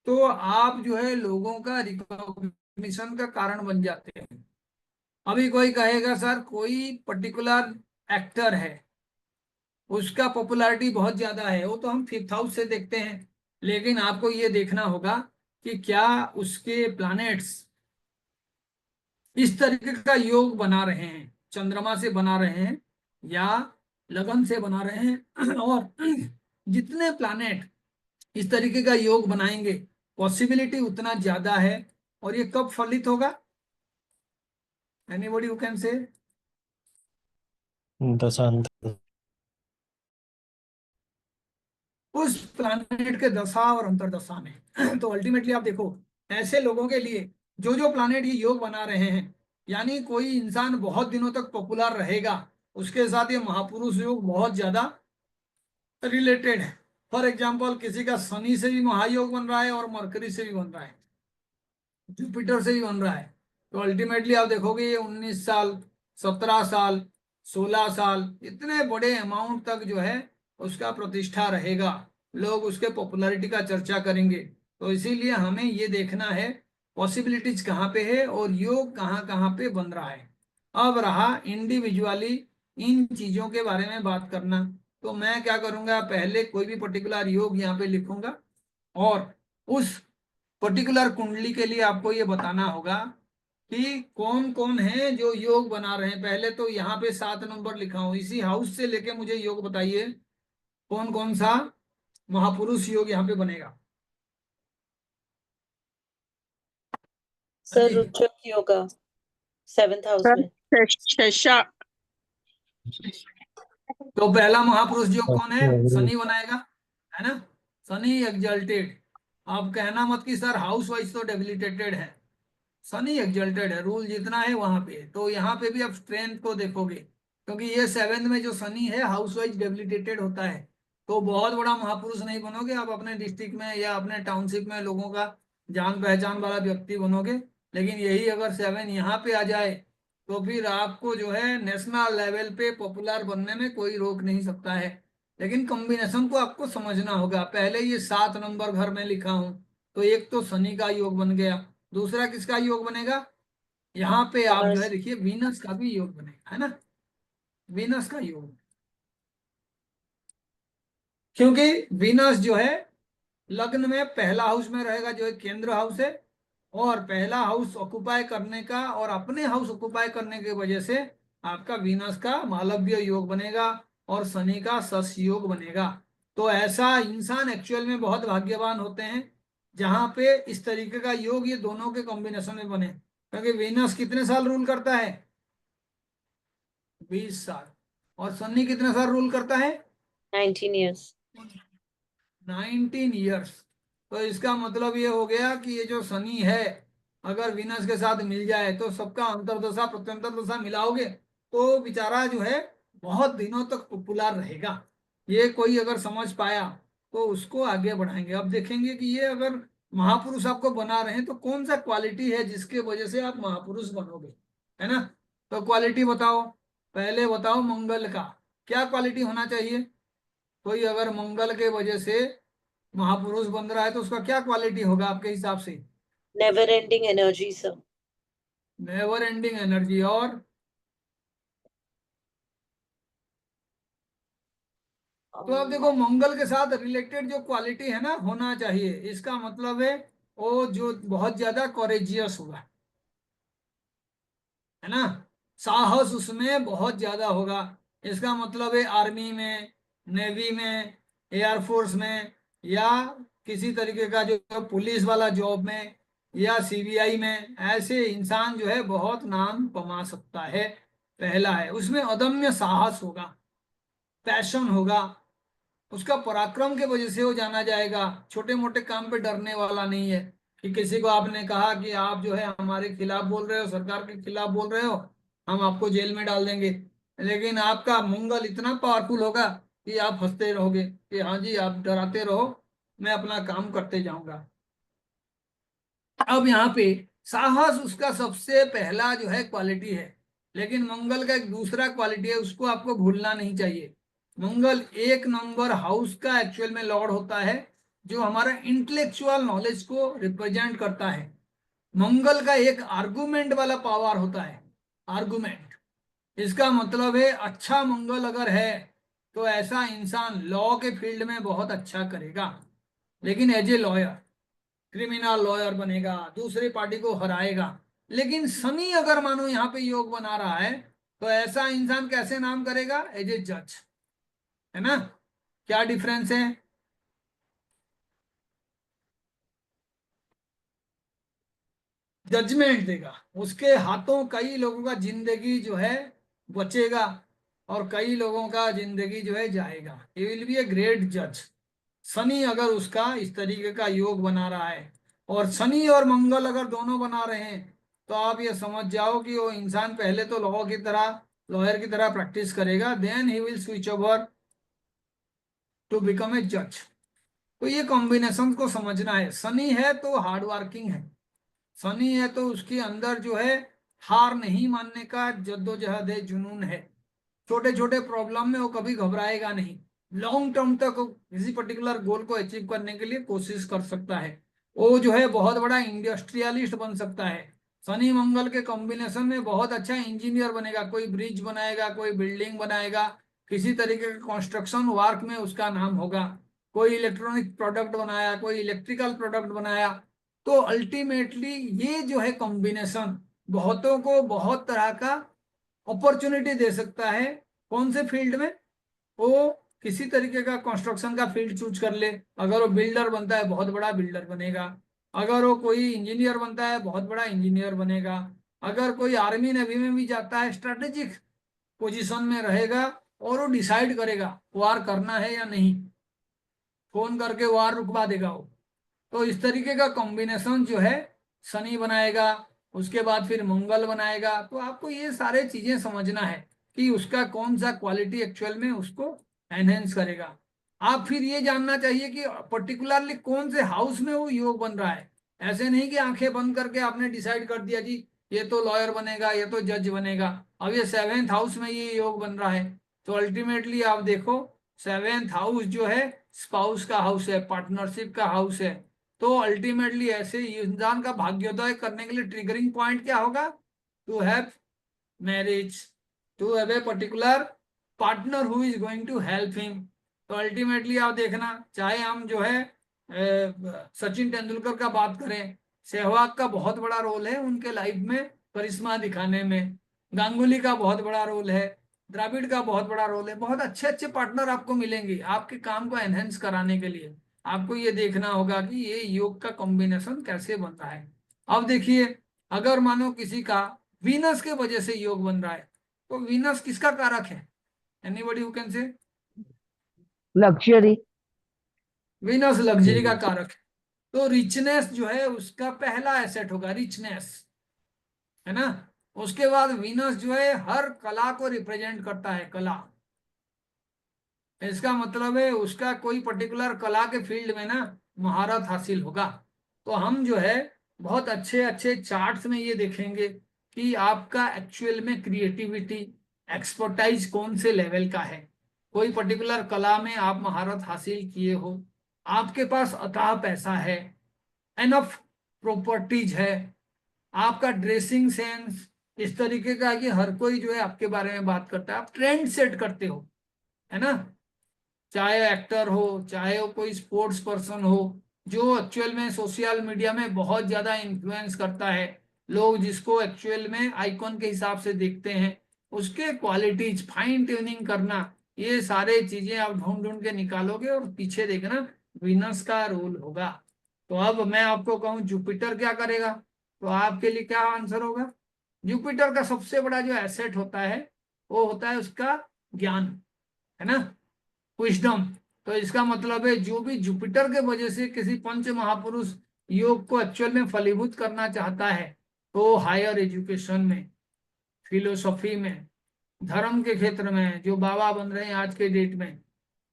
तो आप जो है लोगों का रिकॉग्निशन का कारण बन जाते हैं। अभी कोई कहेगा सर कोई पर्टिकुलर एक्टर है, उसका पॉपुलैरिटी बहुत ज्यादा है, वो तो हम 5th हाउस से देखते हैं। लेकिन आपको ये देखना होगा कि क्या उसके प्लैनेट्स इस तरीके का योग बना रहे हैं, चंद्रमा से बना रहे हैं या लगन से बना रहे हैं। और जितने प्लैनेट इस तरीके का योग बनाएंगे पॉसिबिलिटी उतना ज्यादा है। और ये कब फलित होगा? Anybody who can say? दशांत। उस प्लैनेट के दशा और अंतरदशा में। तो अल्टीमेटली आप देखो, ऐसे लोगों के लिए जो जो प्लैनेट ये योग बना रहे हैं, यानी कोई इंसान बहुत दिनों तक पॉपुलर रहेगा, उसके साथ ये महापुरुष योग बहुत ज्यादा रिलेटेड है। फॉर एग्जाम्पल, किसी का शनि से भी महायोग बन रहा है और मरकरी से भी बन रहा है, जुपिटर से भी बन रहा है। तो अल्टीमेटली आप देखोगे ये 19 साल, 17 साल, 16 साल, इतने बड़े अमाउंट तक जो है उसका प्रतिष्ठा रहेगा, लोग उसके पॉपुलैरिटी का चर्चा करेंगे। तो इसीलिए हमें ये देखना है पॉसिबिलिटीज कहाँ पे है और योग कहाँ कहाँ पे बन रहा है। अब रहा इंडिविजुअली इन चीजों के बारे में बात करना, तो मैं क्या करूंगा, पहले कोई भी पर्टिकुलर योग यहाँ पे लिखूंगा और उस पर्टिकुलर कुंडली के लिए आपको ये बताना होगा कि कौन कौन है जो योग बना रहे हैं। पहले तो यहाँ पे 7 नंबर लिखा हूं, इसी हाउस से लेके मुझे योग बताइए कौन कौन सा महापुरुष योग यहाँ पे बनेगा। हाँ सर जी, रुचक योगा 7th हाउस सर में। शशा तो पहला महापुरुष योग कौन है? शनि बनाएगा, है ना? शनि एग्जल्टेड। आप कहना मत कि सर हाउस वाइज तो डेबिलिटेटेड है, शनि एग्जल्टेड है, रूल जितना है वहां पे। तो यहाँ पे भी आप स्ट्रेंथ को देखोगे, क्योंकि ये 7th में जो शनि है हाउस वाइज डेबिलिटेटेड होता है। तो बहुत बड़ा महापुरुष नहीं बनोगे आप, अपने डिस्ट्रिक्ट में या अपने टाउनशिप में लोगों का जान पहचान वाला व्यक्ति बनोगे। लेकिन यही अगर 7 यहाँ पे आ जाए तो फिर आपको जो है नेशनल लेवल पे पॉपुलर बनने में कोई रोक नहीं सकता है। लेकिन कॉम्बिनेशन को आपको समझना होगा। पहले ये 7 नंबर घर में लिखा हूं, तो एक तो शनि का योग बन गया, दूसरा किसका योग बनेगा? यहाँ पे आप जो है मार्स। देखिए वीनस का भी योग बनेगा, है ना? वीनस का योग, क्योंकि वीनस जो है लग्न में पहला हाउस में रहेगा जो एक केंद्र हाउस है, और पहला हाउस ऑक्युपाई करने का और अपने हाउस ऑक्युपाई करने की वजह से आपका वीनस का मालव्य योग बनेगा और शनि का सस योग बनेगा। तो ऐसा इंसान एक्चुअल में बहुत भाग्यवान होते हैं जहां पे इस तरीके का योग ये दोनों के कॉम्बिनेशन में बने, क्योंकि वीनस कितने साल रूल करता है? 20 साल। और शनि कितने साल रूल करता है? 19 years. 19 ईयर्स। तो इसका मतलब ये हो गया कि ये जो शनि है अगर वीनस के साथ मिल जाए तो सबका अंतर्दशा प्रत्यंतर दशा मिलाओगे तो बेचारा जो है बहुत दिनों तक पॉपुलर रहेगा। ये कोई अगर समझ पाया तो उसको आगे बढ़ाएंगे। अब देखेंगे कि ये अगर महापुरुष आपको बना रहे हैं तो कौन सा क्वालिटी है जिसके वजह से आप महापुरुष बनोगे, है ना? तो क्वालिटी बताओ। पहले बताओ मंगल का क्या क्वालिटी होना चाहिए। कोई अगर मंगल के वजह से महापुरुष बन रहा है तो उसका क्या क्वालिटी होगा आपके हिसाब से? Never ending energy, sir. Never ending energy. और तो अब देखो मंगल के साथ रिलेटेड जो क्वालिटी है ना होना चाहिए, इसका मतलब है वो जो बहुत ज्यादा कोरेजियस होगा, है ना? साहस उसमें बहुत ज्यादा होगा। इसका मतलब है आर्मी में, नेवी में, एयरफोर्स में, या किसी तरीके का जो पुलिस वाला जॉब में, या सीबीआई में, ऐसे इंसान जो है बहुत नाम कमा सकता है। पहला है उसमें अदम्य साहस होगा, पैशन होगा, उसका पराक्रम के वजह से वो जाना जाएगा। छोटे मोटे काम पे डरने वाला नहीं है कि किसी को आपने कहा कि आप जो है हमारे खिलाफ बोल रहे हो, सरकार के खिलाफ बोल रहे हो, हम आपको जेल में डाल देंगे। लेकिन आपका मंगल इतना पावरफुल होगा कि आप हंसते रहोगे कि हाँ जी आप डराते रहो, मैं अपना काम करते जाऊंगा। अब यहाँ पे साहस उसका सबसे पहला जो है क्वालिटी है। लेकिन मंगल का एक दूसरा क्वालिटी है, उसको आपको भूलना नहीं चाहिए। मंगल 1 नंबर हाउस का एक्चुअल में लॉर्ड होता है जो हमारा इंटेलेक्चुअल नॉलेज को रिप्रेजेंट करता है। मंगल का एक आर्गुमेंट वाला पावर होता है, आर्गुमेंट। इसका मतलब है अच्छा मंगल अगर है तो ऐसा इंसान लॉ के फील्ड में बहुत अच्छा करेगा, लेकिन as a lawyer criminal lawyer बनेगा, दूसरी पार्टी को हराएगा। लेकिन शनि अगर मानो यहाँ पे योग बना रहा है तो ऐसा इंसान कैसे नाम करेगा? एज ए जज, है ना? क्या डिफरेंस है? जजमेंट देगा, उसके हाथों कई लोगों का जिंदगी जो है बचेगा और कई लोगों का जिंदगी जो है जाएगा। He will be a great जज। शनि अगर उसका इस तरीके का योग बना रहा है, और शनि और मंगल अगर दोनों बना रहे हैं तो आप ये समझ जाओ कि वो इंसान पहले तो लॉयर की तरह प्रैक्टिस करेगा, then he will switch over to become a जज। तो ये कॉम्बिनेशन को समझना है। शनि है तो हार्ड वर्किंग है, शनि है तो उसके अंदर जो है हार नहीं मानने का जद्दोजहद है, जुनून है। छोटे छोटे प्रॉब्लम में वो कभी घबराएगा नहीं, लॉन्ग टर्म तक किसी पर्टिकुलर गोल को अचीव करने के लिए कोशिश कर सकता है। वो जो है बहुत बड़ा इंडस्ट्रियलिस्ट बन सकता है। शनि मंगल के कॉम्बिनेशन में बहुत अच्छा इंजीनियर बनेगा, कोई ब्रिज बनाएगा, कोई बिल्डिंग बनाएगा, किसी तरीके के कंस्ट्रक्शन वर्क में उसका नाम होगा, कोई इलेक्ट्रॉनिक प्रोडक्ट बनाया, कोई इलेक्ट्रिकल प्रोडक्ट बनाया। तो अल्टीमेटली ये जो है कॉम्बिनेशन बहुतों को बहुत तरह का अपॉर्चुनिटी दे सकता है। कौन से फील्ड में? वो किसी तरीके का कंस्ट्रक्शन का फील्ड चूज कर ले, अगर वो बिल्डर बनता है बहुत बड़ा बिल्डर बनेगा, अगर वो कोई इंजीनियर बनता है बहुत बड़ा इंजीनियर बनेगा, अगर कोई आर्मी नेवी में भी जाता है स्ट्रेटेजिक पोजीशन में रहेगा और वो डिसाइड करेगा वार करना है या नहीं, फोन करके वार रुकवा देगा वो। तो इस तरीके का कॉम्बिनेशन जो है शनि बनाएगा, उसके बाद फिर मंगल बनाएगा। तो आपको ये सारे चीजें समझना है कि उसका कौन सा क्वालिटी एक्चुअल में उसको एनहेंस करेगा। आप फिर ये जानना चाहिए कि पर्टिकुलरली कौन से हाउस में वो योग बन रहा है। ऐसे नहीं कि आंखें बंद करके आपने डिसाइड कर दिया जी ये तो लॉयर बनेगा, ये तो जज बनेगा। अब ये 7th हाउस में ये योग बन रहा है तो अल्टीमेटली आप देखो 7th हाउस जो है स्पाउस का हाउस है, पार्टनरशिप का हाउस है। तो अल्टीमेटली ऐसे इंसान का भाग्योदय करने के लिए ट्रिगरिंग पॉइंट क्या होगा? To have marriage, to have a particular partner who is going to help him. तो अल्टीमेटली आप देखना, चाहे हम जो है सचिन तेंदुलकर का बात करें सहवाग का बहुत बड़ा रोल है उनके लाइफ में करिश्मा दिखाने में, गांगुली का बहुत बड़ा रोल है, द्रविड़ का बहुत बड़ा रोल है। बहुत अच्छे अच्छे पार्टनर आपको मिलेंगे आपके काम को एनहेंस कराने के लिए। आपको ये देखना होगा कि ये योग का कॉम्बिनेशन कैसे बनता है। अब देखिए, अगर मानो किसी का वीनस के वजह से योग बन रहा है, तो वीनस किसका कारक है? Anybody who can say? luxury, Venus luxury का Yes. कारक है। तो रिचनेस जो है उसका पहला एसेट होगा, रिचनेस, है ना। उसके बाद वीनस जो है हर कला को रिप्रेजेंट करता है, कला। इसका मतलब है उसका कोई पर्टिकुलर कला के फील्ड में ना महारत हासिल होगा। तो हम जो है बहुत अच्छे अच्छे चार्ट्स में ये देखेंगे कि आपका एक्चुअल में क्रिएटिविटी, एक्सपर्टाइज कौन से लेवल का है। कोई पर्टिकुलर कला में आप महारत हासिल किए हो, आपके पास अथाह पैसा है, एनफ प्रॉपर्टीज है, आपका ड्रेसिंग सेंस इस तरीके का है कि हर कोई जो है आपके बारे में बात करता है, आप ट्रेंड सेट करते हो, है ना। चाहे एक्टर हो, चाहे वो कोई स्पोर्ट्स पर्सन हो, जो एक्चुअल में सोशल मीडिया में बहुत ज्यादा इन्फ्लुएंस करता है, लोग जिसको एक्चुअल में आइकॉन के हिसाब से देखते हैं, उसके क्वालिटीज फाइन ट्यूनिंग करना, ये सारे चीजें आप ढूंढ ढूंढ के निकालोगे और पीछे देखना विनस का रोल होगा। तो अब मैं आपको कहूं जुपिटर क्या करेगा, तो आपके लिए क्या आंसर होगा? जुपिटर का सबसे बड़ा जो एसेट होता है वो होता है उसका ज्ञान, है ना, विजडम। तो इसका मतलब है जो भी जुपिटर के वजह से किसी पंच महापुरुष योग को एक्चुअल में फलीभूत करना चाहता है, तो हायर एजुकेशन में, फिलोसॉफी में, धर्म के क्षेत्र में जो बाबा बन रहे हैं आज के डेट में,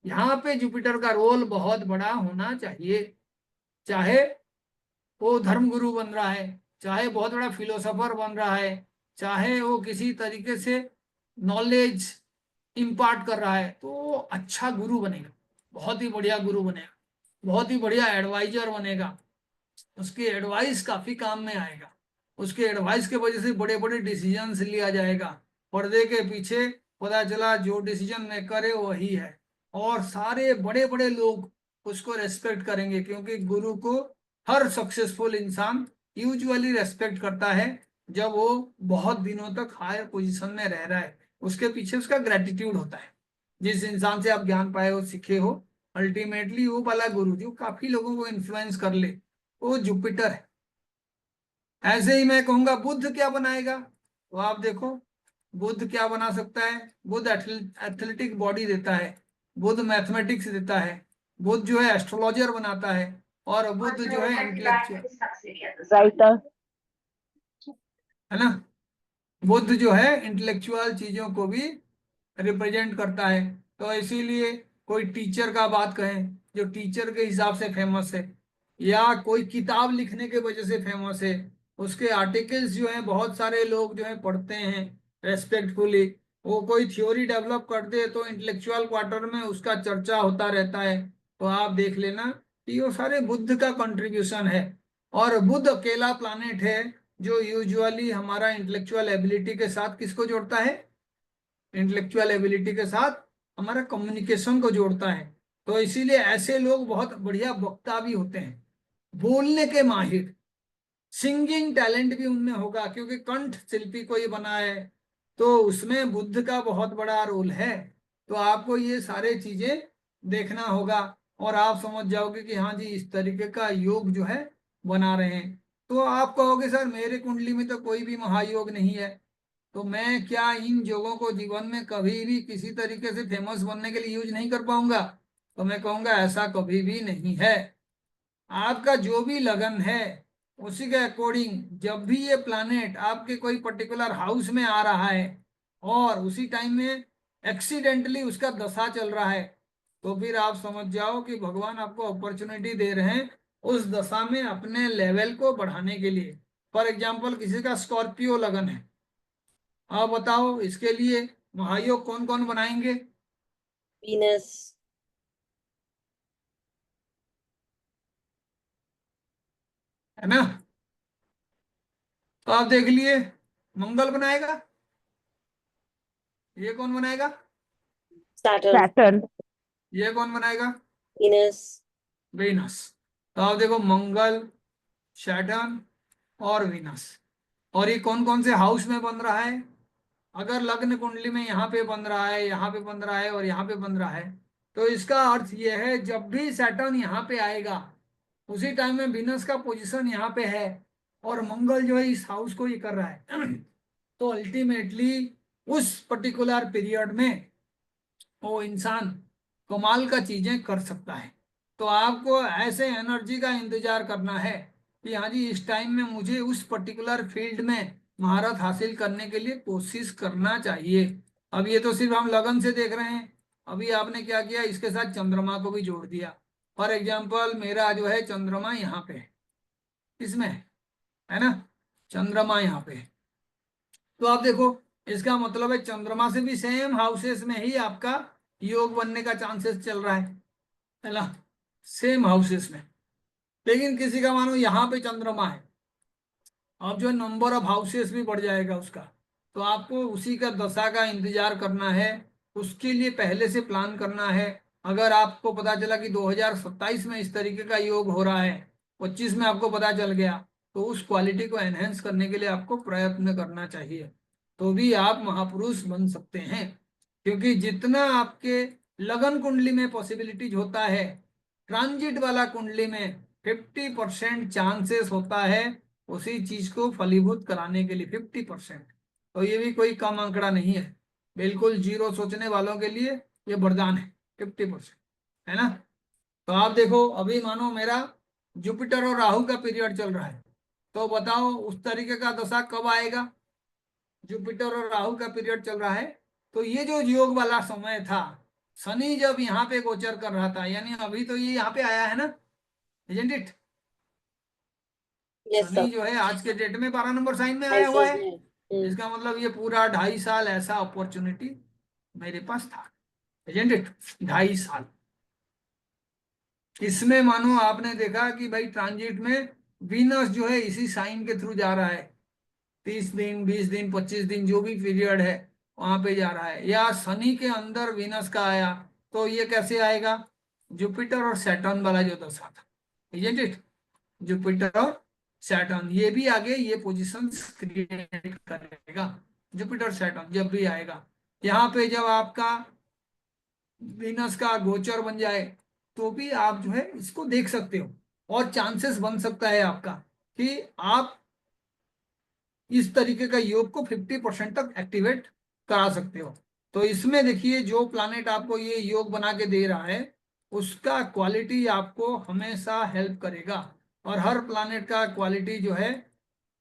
यहाँ पे जुपिटर का रोल बहुत बड़ा होना चाहिए। चाहे वो धर्म गुरु बन रहा है, चाहे बहुत बड़ा फिलोसोफर बन रहा है, चाहे वो किसी तरीके से नॉलेज इम्पार्ट कर रहा है, तो वो अच्छा गुरु बनेगा, बहुत ही बढ़िया गुरु बनेगा, बहुत ही बढ़िया एडवाइजर बनेगा। उसकी एडवाइस काफी काम में आएगा, उसके एडवाइस के वजह से बड़े बड़े डिसीजंस लिया जाएगा। पर्दे के पीछे पता चला जो डिसीजन मेकर है वही है, और सारे बड़े बड़े लोग उसको रेस्पेक्ट करेंगे, क्योंकि गुरु को हर सक्सेसफुल इंसान यूजुअली रेस्पेक्ट करता है जब वो बहुत दिनों तक हायर पोजीशन में रह रहा है। उसके पीछे उसका ग्रेटिट्यूड होता है। जिस इंसान से आप ज्ञान पाए हो, सीखे हो, अल्टीमेटली वो वाला गुरु जो काफी लोगों को इन्फ्लुएंस कर ले, वो जुपिटर है। ऐसे ही मैं कहूंगा बुध क्या बनाएगा, तो आप देखो बुध क्या बना सकता है। बुध एथलेटिक बॉडी देता है, बुध मैथमेटिक्स देता है, बुध जो है एस्ट्रोलॉजर बनाता है, और बुध जो है इंटेलेक्चुअल, writer, है ना। बुध जो है इंटेलेक्चुअल चीजों को भी रिप्रेजेंट करता है। तो इसीलिए कोई टीचर का बात कहें जो टीचर के हिसाब से फेमस है, या कोई किताब लिखने के वजह से फेमस है, उसके आर्टिकल्स जो हैं बहुत सारे लोग जो है पढ़ते हैं रेस्पेक्टफुली, वो कोई थ्योरी डेवलप कर दे तो इंटेलेक्चुअल क्वार्टर में उसका चर्चा होता रहता है। तो आप देख लेना कि वो सारे बुद्ध का कंट्रीब्यूशन है। और बुध अकेला प्लानेट है जो यूजुअली हमारा इंटेलेक्चुअल एबिलिटी के साथ किसको जोड़ता है? इंटेलेक्चुअल एबिलिटी के साथ हमारा कम्युनिकेशन को जोड़ता है। तो इसीलिए ऐसे लोग बहुत बढ़िया वक्ता भी होते हैं, बोलने के माहिर, सिंगिंग टैलेंट भी उनमें होगा, क्योंकि कंठ शिल्पी को ये बना है, तो उसमें बुद्ध का बहुत बड़ा रोल है। तो आपको ये सारे चीजें देखना होगा, और आप समझ जाओगे कि हाँ जी इस तरीके का योग जो है बना रहे हैं। तो आप कहोगे सर मेरे कुंडली में तो कोई भी महायोग नहीं है, तो मैं क्या इन योगों को जीवन में कभी भी किसी तरीके से फेमस बनने के लिए यूज नहीं कर पाऊंगा? तो मैं कहूंगा ऐसा कभी भी नहीं है। आपका जो भी लगन है उसी के अकॉर्डिंग जब भी ये प्लानेट आपके कोई पर्टिकुलर हाउस में आ रहा है और उसी टाइम में एक्सीडेंटली उसका दशा चल रहा है, तो फिर आप समझ जाओ कि भगवान आपको अपॉर्चुनिटी दे रहे हैं उस दशा में अपने लेवल को बढ़ाने के लिए। फॉर एग्जाम्पल किसी का स्कॉर्पियो लगन है, आप बताओ इसके लिए महायोग कौन कौन बनाएंगे? Venus, है ना। तो आप देख लिए मंगल बनाएगा, ये कौन बनाएगा? Saturn, Saturn, ये कौन बनाएगा? Venus, Venus. तो आप देखो मंगल, सैटर्न और वीनस। और ये कौन कौन से हाउस में बन रहा है? अगर लग्न कुंडली में यहाँ पे बन रहा है, यहाँ पे बन रहा है और यहाँ पे बन रहा है, तो इसका अर्थ यह है जब भी सैटर्न यहाँ पे आएगा उसी टाइम में वीनस का पोजीशन यहाँ पे है और मंगल जो है इस हाउस को ये कर रहा है तो अल्टीमेटली उस पर्टिकुलर पीरियड में वो इंसान कमाल का चीजें कर सकता है। तो आपको ऐसे एनर्जी का इंतजार करना है कि हाँ जी इस टाइम में मुझे उस पर्टिकुलर फील्ड में महारत हासिल करने के लिए कोशिश करना चाहिए। अब ये तो सिर्फ हम लगन से देख रहे हैं, अभी आपने क्या किया, इसके साथ चंद्रमा को भी जोड़ दिया। फॉर एग्जाम्पल मेरा जो है चंद्रमा यहाँ पे है, इसमें है ना, चंद्रमा यहाँ पे है। तो आप देखो इसका मतलब है चंद्रमा से भी सेम हाउसेस में ही आपका योग बनने का चांसेस चल रहा है ना, सेम हाउसेस में। लेकिन किसी का मानो यहाँ पे चंद्रमा है, अब जो नंबर ऑफ हाउसेस भी बढ़ जाएगा उसका, तो आपको उसी का दशा का इंतजार करना है, उसके लिए पहले से प्लान करना है। अगर आपको पता चला कि 2027 में इस तरीके का योग हो रहा है, 25 में आपको पता चल गया, तो उस क्वालिटी को एनहेंस करने के लिए आपको प्रयत्न करना चाहिए, तो भी आप महापुरुष बन सकते हैं। क्योंकि जितना आपके लगन कुंडली में पॉसिबिलिटीज होता है, ट्रांजिट वाला कुंडली में 50% चांसेस होता है उसी चीज को फलीभूत कराने के लिए, 50%। तो ये भी कोई कम आंकड़ा नहीं है, बिल्कुल जीरो सोचने वालों के लिए ये वरदान है, 50%, है ना। तो आप देखो अभी मानो मेरा जुपिटर और राहु का पीरियड चल रहा है, तो बताओ उस तरीके का दशा कब आएगा? जुपिटर और राहु का पीरियड चल रहा है, तो ये जो योग वाला समय था, शनि जब यहाँ पे गोचर कर रहा था, यानी अभी तो ये यहाँ पे आया है ना, isn't it? Yes, Shani sir. जो है आज के डेट में 12 नंबर साइन में I आया हुआ says है। no. Hmm. इसका मतलब ये पूरा 2.5 साल ऐसा अपॉर्चुनिटी मेरे पास था, isn't it? 2.5 साल इसमें मानो आपने देखा कि भाई ट्रांजिट में वीनस जो है इसी साइन के थ्रू जा रहा है, 30 दिन 20 दिन 25 दिन जो भी पीरियड है वहां पे जा रहा है, या शनि के अंदर वीनस का आया, तो ये कैसे आएगा? जुपिटर और सैटर्न वाला जो दशा था, isn't it? जुपिटर और सैटर्न ये भी आगे ये पोजीशन क्रिएट करेगा। जुपिटर सैटर्न जब भी आएगा यहाँ पे, जब आपका वीनस का गोचर बन जाए, तो भी आप जो है इसको देख सकते हो, और चांसेस बन सकता है आपका कि आप इस तरीके का योग को 50% तक एक्टिवेट करा सकते हो। तो इसमें देखिए जो प्लानेट आपको ये योग बना के दे रहा है उसका क्वालिटी आपको हमेशा हेल्प करेगा, और हर प्लानेट का क्वालिटी जो है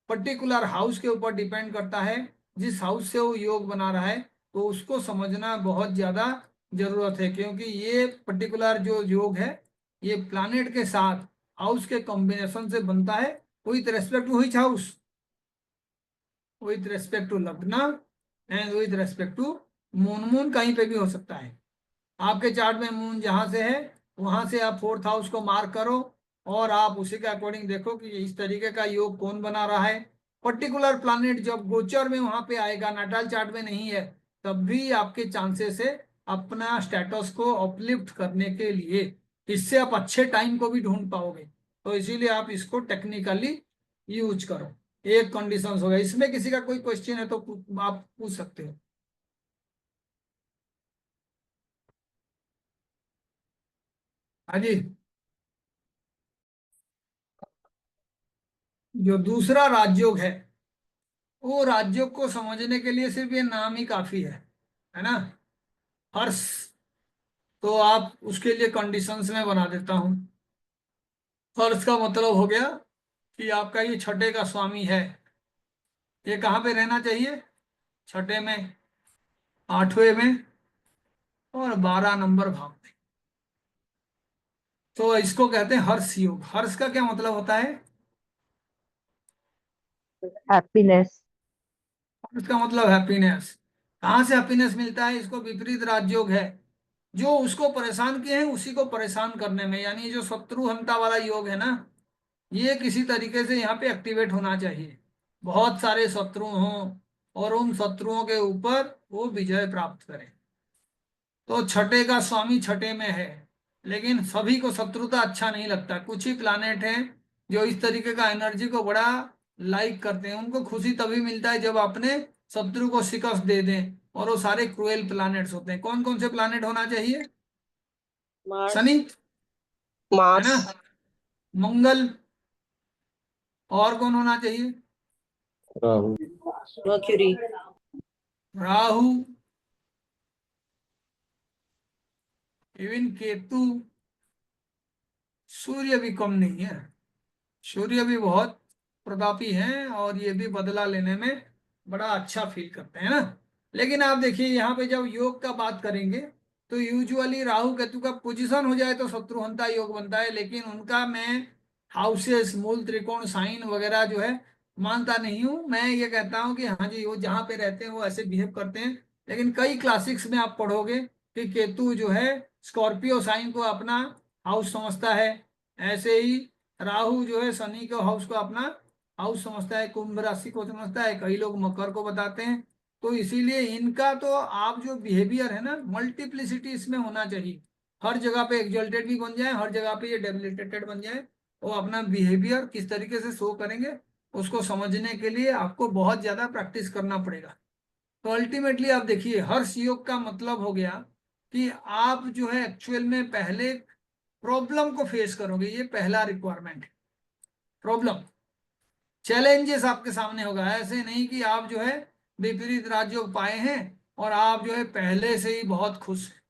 पर्टिकुलर हाउस के ऊपर डिपेंड करता है। जिस हाउस से वो योग बना रहा है तो उसको समझना बहुत ज्यादा जरूरत है, क्योंकि ये पर्टिकुलर जो योग है ये प्लानेट के साथ हाउस के कॉम्बिनेशन से बनता है, with respect to which house, with respect to lagna and with respect to moon. Moon कहीं पे भी हो सकता है, आपके चार्ट में मून जहां से है वहां से आप 4th हाउस को मार्क करो और आप उसी के अकॉर्डिंग देखो कि इस तरीके का योग कौन बना रहा है। पर्टिकुलर प्लैनेट जब गोचर में वहां पे आएगा, नाटाल चार्ट में नहीं है, तब भी आपके चांसेस है अपना स्टेटस को अपलिफ्ट करने के लिए, इससे आप अच्छे टाइम को भी ढूंढ पाओगे। तो इसीलिए आप इसको टेक्निकली यूज करो। एक कंडीशन होगा, इसमें किसी का कोई क्वेश्चन है तो आप पूछ सकते हो। हाँ जी। जो दूसरा राजयोग है, वो राज्यों को समझने के लिए सिर्फ ये नाम ही काफी है ना, हर्ष। तो आप उसके लिए कंडीशंस में बना देता हूं। हर्ष का मतलब हो गया कि आपका ये छठे का स्वामी है, ये कहाँ पे रहना चाहिए? छठे में, 8वें में और 12 नंबर भाव में। तो इसको कहते हैं हर्ष योग। हर्ष का क्या मतलब होता है? happiness. इसका मतलब हैप्पीनेस। कहाँ से हैप्पीनेस मिलता है? इसको विपरीत राजयोग है, जो उसको परेशान किए हैं उसी को परेशान करने में, यानी जो शत्रु हंता वाला योग है ना, ये किसी तरीके से यहाँ पे एक्टिवेट होना चाहिए। बहुत सारे शत्रु हों और उन शत्रुओं के ऊपर वो विजय प्राप्त करें। तो छठे का स्वामी छठे में है, लेकिन सभी को शत्रुता अच्छा नहीं लगता। कुछ ही प्लानेट हैं जो इस तरीके का एनर्जी को बड़ा लाइक करते हैं, उनको खुशी तभी मिलता है जब अपने शत्रु को शिकस्त दे दें। और वो सारे क्रूएल प्लैनेट्स होते हैं। कौन कौन से प्लैनेट होना चाहिए? Mars. शनि, है ना, मार्स, मंगल, और कौन होना चाहिए? राहु, Mercury. राहु, इवन केतु। सूर्य भी कम नहीं है, सूर्य भी बहुत प्रतापी हैं और ये भी बदला लेने में बड़ा अच्छा फील करते हैं ना। लेकिन आप देखिए यहाँ पे जब योग का बात करेंगे तो यूजुअली राहु केतु का पोजीशन हो जाए तो शत्रुहंता योग बनता है, लेकिन उनका मैं हाउसेस, मूल त्रिकोण, साइन वगैरह जो है मानता नहीं हूँ। मैं ये कहता हूँ कि हाँ जी, वो जहाँ पे रहते हैं वो ऐसे बिहेव करते हैं। लेकिन कई क्लासिक्स में आप पढ़ोगे कि केतु जो है स्कॉर्पियो साइन को अपना हाउस समझता है। ऐसे ही राहु जो है शनि के हाउस को अपना हाउस समझता है, कुंभ राशि को समझता है, कई लोग मकर को बताते हैं। तो इसीलिए इनका तो आप जो बिहेवियर है ना, मल्टीप्लिसिटी इसमें होना चाहिए। हर जगह पे एक्सल्टेड भी बन जाए, हर जगह पे ये डेबिलिटेटेड बन जाए। वो अपना बिहेवियर किस तरीके से शो करेंगे उसको समझने के लिए आपको बहुत ज्यादा प्रैक्टिस करना पड़ेगा। तो अल्टीमेटली आप देखिए, हर्ष योग का मतलब हो गया कि आप जो है एक्चुअल में पहले प्रॉब्लम को फेस करोगे। ये पहला रिक्वायरमेंट है, प्रॉब्लम, चैलेंजेस आपके सामने होगा। ऐसे नहीं कि आप जो है विपरीत राजयोग पाए हैं और आप जो है पहले से ही बहुत खुश हैं।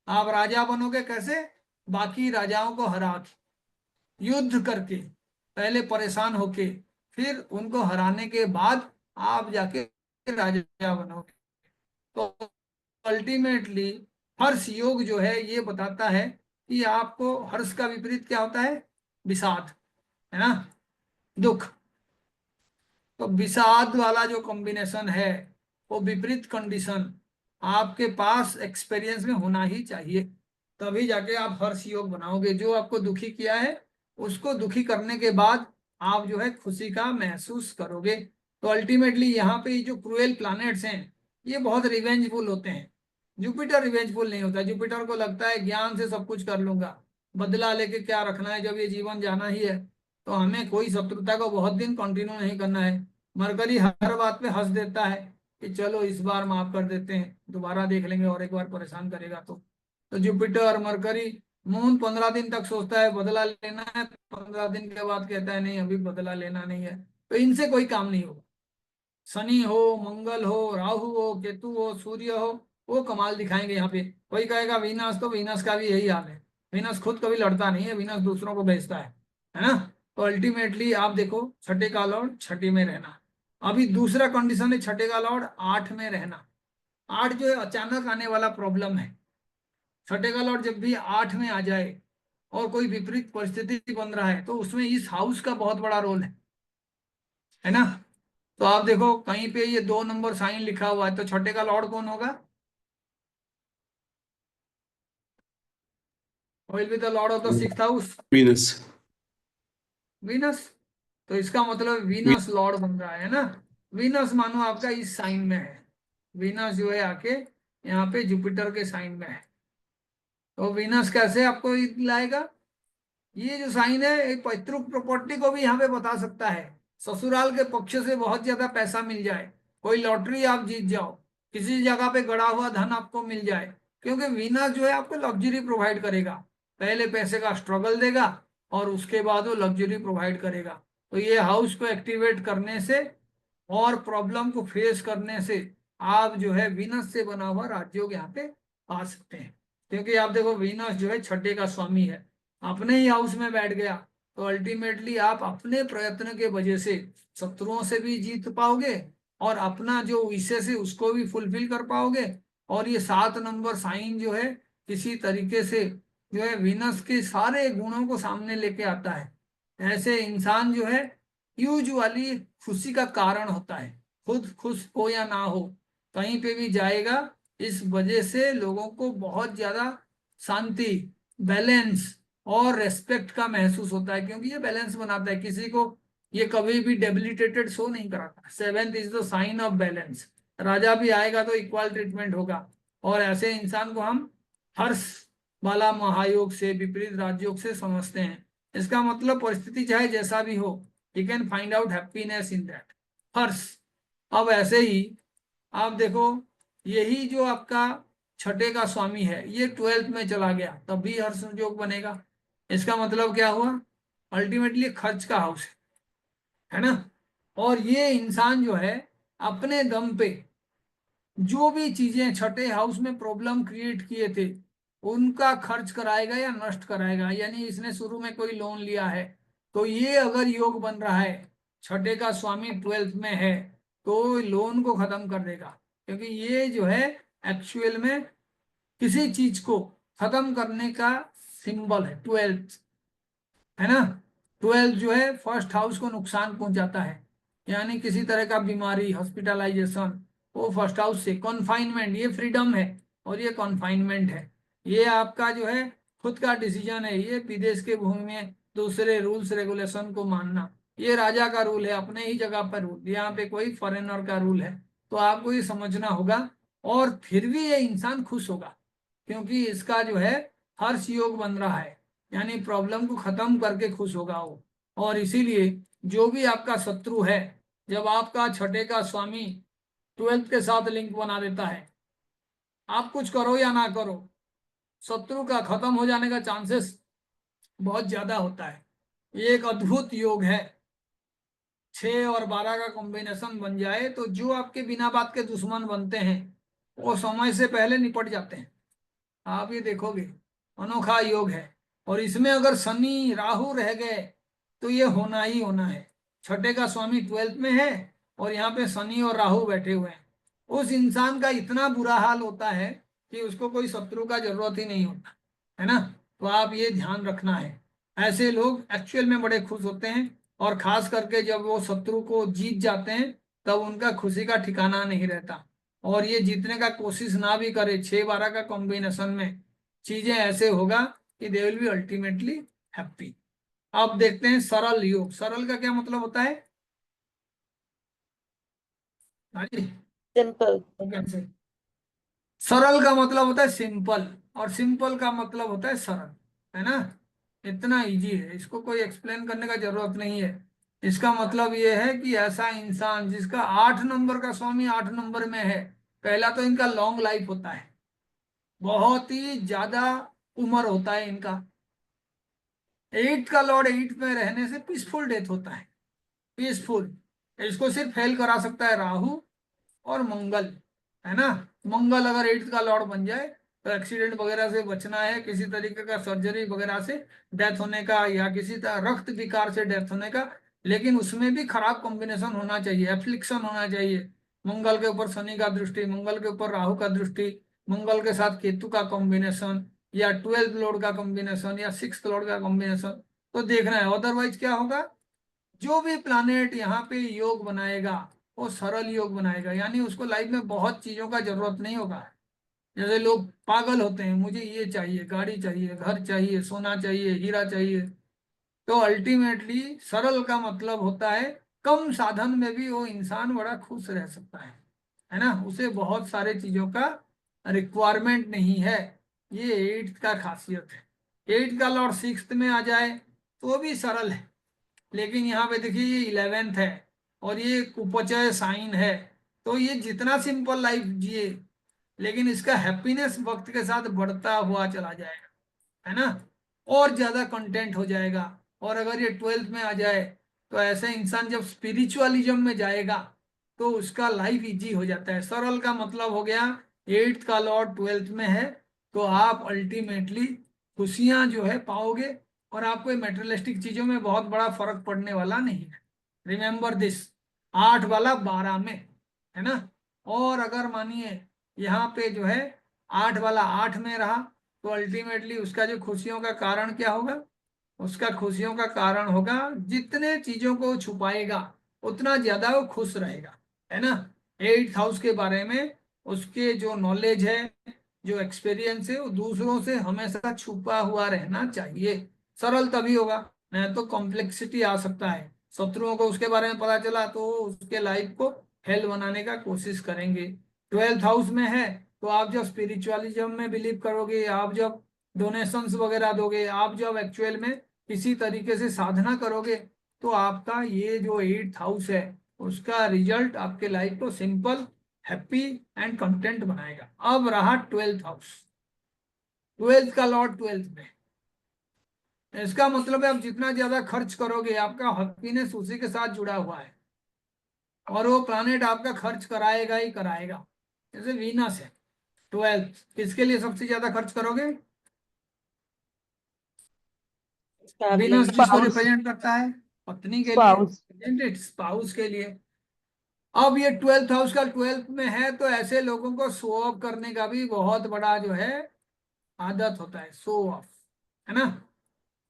आप राजा बनोगे कैसे? बाकी राजाओं को हरा के, युद्ध करके, पहले परेशान होके, फिर उनको हराने के बाद आप जाके राजा बनोगे। तो अल्टीमेटली हर्ष योग जो है ये बताता है कि आपको हर्ष का विपरीत क्या होता है? विषाद, है ना, दुख। तो विषाद वाला जो कॉम्बिनेशन है, वो विपरीत कंडीशन आपके पास एक्सपीरियंस में होना ही चाहिए, तभी जाके आप हर्ष योग बनाओगे। जो आपको दुखी किया है उसको दुखी करने के बाद आप जो है खुशी का महसूस करोगे। तो अल्टीमेटली यहाँ पे जो क्रूएल प्लैनेट्स हैं ये बहुत रिवेंजफुल होते हैं। जुपिटर रिवेंजफुल नहीं होता। जुपिटर को लगता है ज्ञान से सब कुछ कर लूंगा, बदला लेके क्या रखना है, जब ये जीवन जाना ही है तो हमें कोई शत्रुता को बहुत दिन कंटिन्यू नहीं करना है। मरकरी हर बात पे हंस देता है कि चलो इस बार माफ कर देते हैं, दोबारा देख लेंगे, और एक बार परेशान करेगा तो जुपिटर, मरकरी, मून 15 दिन तक सोचता है बदला लेना है, 15 दिन के बाद कहता है नहीं अभी बदला लेना नहीं है। तो इनसे कोई काम नहीं होगा। शनि हो, मंगल हो, राहु हो, केतु हो, सूर्य हो, वो कमाल दिखाएंगे यहाँ पे। कोई कहेगा वीनस, तो वीनस का भी यही हाल है। वीनस खुद कभी लड़ता नहीं है, वीनस दूसरों को भेजता है ना। तो अल्टीमेटली आप देखो, छठे का लॉर्ड छठी में रहना। अभी दूसरा कंडीशन है छठे का लॉर्ड 8 में रहना। 8 जो है अचानक आने वाला प्रॉब्लम है। छठे का लॉर्ड जब भी 8 में आ जाए और कोई विपरीत परिस्थिति बन रहा है तो उसमें इस हाउस का बहुत बड़ा रोल है ना। तो आप देखो कहीं पे ये 2 नंबर साइन लिखा हुआ है तो छठे का लॉर्ड कौन होगा? Will be the Lord of the 6th house, Venus, Venus. तो इसका मतलब वीनस लॉर्ड बन रहा है ना। वीनस मानो आपका इस साइन में है, वीनस जो है आके यहाँ पे जुपिटर के साइन में है। तो वीनस कैसे आपको लाएगा? ये जो साइन है एक पैतृक प्रॉपर्टी को भी यहाँ पे बता सकता है। ससुराल के पक्ष से बहुत ज्यादा पैसा मिल जाए, कोई लॉटरी आप जीत जाओ, किसी जगह पे गड़ा हुआ धन आपको मिल जाए, क्योंकि वीनस जो है आपको लग्जरी प्रोवाइड करेगा। पहले पैसे का स्ट्रगल देगा और उसके बाद वो लग्जरी प्रोवाइड करेगा। तो ये हाउस को एक्टिवेट करने से और प्रॉब्लम को फेस करने से आप जो है वीनस से बना हुआ राजयोग यहाँ पे पा सकते हैं। क्योंकि आप देखो वीनस जो है छठे का स्वामी है, अपने ही हाउस में बैठ गया। तो अल्टीमेटली आप अपने प्रयत्न के वजह से शत्रुओं से भी जीत पाओगे और अपना जो विशेष है उसको भी फुलफिल कर पाओगे। और ये 7 नंबर साइन जो है किसी तरीके से जो है वीनस के सारे गुणों को सामने लेके आता है। ऐसे इंसान जो है यूजुअली खुशी का कारण होता है, खुद खुश हो या ना हो, कहीं पे भी जाएगा। इस वजह से लोगों को बहुत ज्यादा शांति, बैलेंस और रेस्पेक्ट का महसूस होता है, क्योंकि ये बैलेंस बनाता है। किसी को ये कभी भी डेबिलिटेटेड शो नहीं कराता। 7th is the sign of balance. राजा भी आएगा तो इक्वल ट्रीटमेंट होगा। और ऐसे इंसान को हम हर्ष वाला महायोग से, विपरीत राजयोग से समझते हैं। इसका मतलब परिस्थिति चाहे जैसा भी हो, you can find out happiness in that. Harsh. अब ऐसे ही आप देखो, यही जो आपका छठे का स्वामी है ये 12th में चला गया तब भी हर्ष संयोग बनेगा। इसका मतलब क्या हुआ, अल्टीमेटली खर्च का हाउस है ना। और ये इंसान जो है अपने दम पे जो भी चीजें छठे हाउस में प्रॉब्लम क्रिएट किए थे उनका खर्च कराएगा या नष्ट कराएगा। यानी इसने शुरू में कोई लोन लिया है तो ये अगर योग बन रहा है, छठे का स्वामी 12th में है, तो लोन को खत्म कर देगा। क्योंकि ये जो है एक्चुअल में किसी चीज को खत्म करने का सिंबल है 12th, है ना। 12 जो है फर्स्ट हाउस को नुकसान पहुंचाता है, यानी किसी तरह का बीमारी, हॉस्पिटलाइजेशन, वो फर्स्ट हाउस से। कॉन्फाइनमेंट, ये फ्रीडम है और ये कॉन्फाइनमेंट है। ये आपका जो है खुद का डिसीजन है, ये विदेश के भूमि में दूसरे रूल्स रेगुलेशन को मानना, ये राजा का रूल है, अपने ही जगह पर रूल, यहाँ पे कोई फॉरेनर का रूल है। तो आपको ये समझना होगा। और फिर भी ये इंसान खुश होगा क्योंकि इसका जो है हर्ष योग बन रहा है, यानी प्रॉब्लम को खत्म करके खुश होगा वो। और इसीलिए जो भी आपका शत्रु है, जब आपका छठे का स्वामी 12th के साथ लिंक बना देता है, आप कुछ करो या ना करो, शत्रु का खत्म हो जाने का चांसेस बहुत ज्यादा होता है। ये एक अद्भुत योग है। 6 और 12 का कॉम्बिनेशन बन जाए तो जो आपके बिना बात के दुश्मन बनते हैं वो समय से पहले निपट जाते हैं। आप ये देखोगे, अनोखा योग है। और इसमें अगर शनि राहु रह गए तो ये होना ही होना है। छठे का स्वामी 12th में है और यहाँ पे शनि और राहु बैठे हुए हैं। उस इंसान का इतना बुरा हाल होता है कि उसको कोई शत्रु का जरूरत ही नहीं होता, है ना। तो आप ये ध्यान रखना है। ऐसे लोग एक्चुअल में बड़े खुश होते हैं और खास करके जब वो शत्रु को जीत जाते हैं तब उनका खुशी का ठिकाना नहीं रहता। और ये जीतने का कोशिश ना भी करे, 6-12 का कॉम्बिनेशन में चीजें ऐसे होगा कि they will be ultimately happy. अब देखते हैं सरल योग। सरल का क्या मतलब होता है? हाँ जी, सिंपल। कैसे? सरल का मतलब होता है सिंपल, और सिंपल का मतलब होता है सरल, है ना। इतना इजी है, इसको कोई एक्सप्लेन करने का जरूरत नहीं है। इसका मतलब ये है कि ऐसा इंसान जिसका 8 नंबर का स्वामी 8 नंबर में है, पहला तो इनका लॉन्ग लाइफ होता है, बहुत ही ज्यादा उम्र होता है इनका। 8 का लॉर्ड 8 में रहने से पीसफुल डेथ होता है, पीसफुल। इसको सिर्फ फेल करा सकता है राहु और मंगल, है ना। मंगल अगर 8th का लॉर्ड बन जाए तो एक्सीडेंट वगैरह से बचना है, किसी तरीके का सर्जरी वगैरह से डेथ होने का, या किसी तरह रक्त विकार से डेथ होने का। लेकिन उसमें भी खराब कॉम्बिनेशन होना चाहिए, एफ्लिक्शन होना चाहिए। मंगल के ऊपर शनि का दृष्टि, मंगल के ऊपर राहु का दृष्टि, मंगल के साथ केतु का कॉम्बिनेशन, या 12th लॉर्ड का कॉम्बिनेशन, या 6th लॉर्ड का कॉम्बिनेशन, तो देखना है। अदरवाइज क्या होगा, जो भी प्लानेट यहाँ पे योग बनाएगा वो सरल योग बनाएगा, यानी उसको लाइफ में बहुत चीजों का जरूरत नहीं होगा। जैसे लोग पागल होते हैं, मुझे ये चाहिए, गाड़ी चाहिए, घर चाहिए, सोना चाहिए, हीरा चाहिए। तो अल्टीमेटली सरल का मतलब होता है कम साधन में भी वो इंसान बड़ा खुश रह सकता है ना। उसे बहुत सारे चीजों का रिक्वायरमेंट नहीं है। ये 8th का खासियत है। 8th का लॉर्ड 6th में आ जाए तो भी सरल है, लेकिन यहाँ पे देखिए ये 11th है और ये कुपचय साइन है। तो ये जितना सिंपल लाइफ जिए, लेकिन इसका हैप्पीनेस वक्त के साथ बढ़ता हुआ चला जाएगा, है ना। और ज्यादा कंटेंट हो जाएगा। और अगर ये 12th में आ जाए तो ऐसे इंसान जब स्पिरिचुअलिज्म में जाएगा तो उसका लाइफ इजी हो जाता है। सरल का मतलब हो गया 8th का लॉर्ड 12th में है तो आप अल्टीमेटली खुशियां जो है पाओगे, और आपको मेटेरियलिस्टिक चीजों में बहुत बड़ा फर्क पड़ने वाला नहीं है। रिमेंबर दिस, 8 वाला 12 में, है ना। और अगर मानिए यहाँ पे जो है 8 वाला 8 में रहा तो अल्टीमेटली उसका जो खुशियों का कारण क्या होगा, उसका खुशियों का कारण होगा जितने चीजों को छुपाएगा उतना ज्यादा वो खुश रहेगा, है ना। 8th हाउस के बारे में उसके जो नॉलेज है, जो एक्सपीरियंस है, वो दूसरों से हमेशा छुपा हुआ रहना चाहिए। सरल तभी होगा, नहीं तो कॉम्प्लेक्सिटी आ सकता है। शत्रुओं को उसके बारे में पता चला तो उसके लाइफ को हेल बनाने का कोशिश करेंगे। 12th हाउस में है तो आप जब स्पिरिचुअलिज्म में बिलीव करोगे, आप जब डोनेशंस वगैरह दोगे, आप जब एक्चुअल में किसी तरीके से साधना करोगे तो आपका ये जो 8th हाउस है उसका रिजल्ट आपके लाइफ को सिंपल, हैप्पी एंड कंटेंट बनाएगा। अब रहा 12th हाउस, 12th का लॉर्ड 12th में। इसका मतलब है आप जितना ज्यादा खर्च करोगे आपका हैप्पीनेस उसी के साथ जुड़ा हुआ है, और वो प्लानेट आपका खर्च कराएगा ही कराएगा। जैसे वीनस है 12th, किसके लिए सबसे ज्यादा खर्च करोगे? Venus Traveling. जिसको Spouse. रिप्रेजेंट करता है पत्नी के लिए, Spouse. स्पाउस के लिए। अब ये 12th हाउस का 12th में है तो ऐसे लोगों को शो ऑफ करने का भी बहुत बड़ा जो है आदत होता है, शो ऑफ, है ना,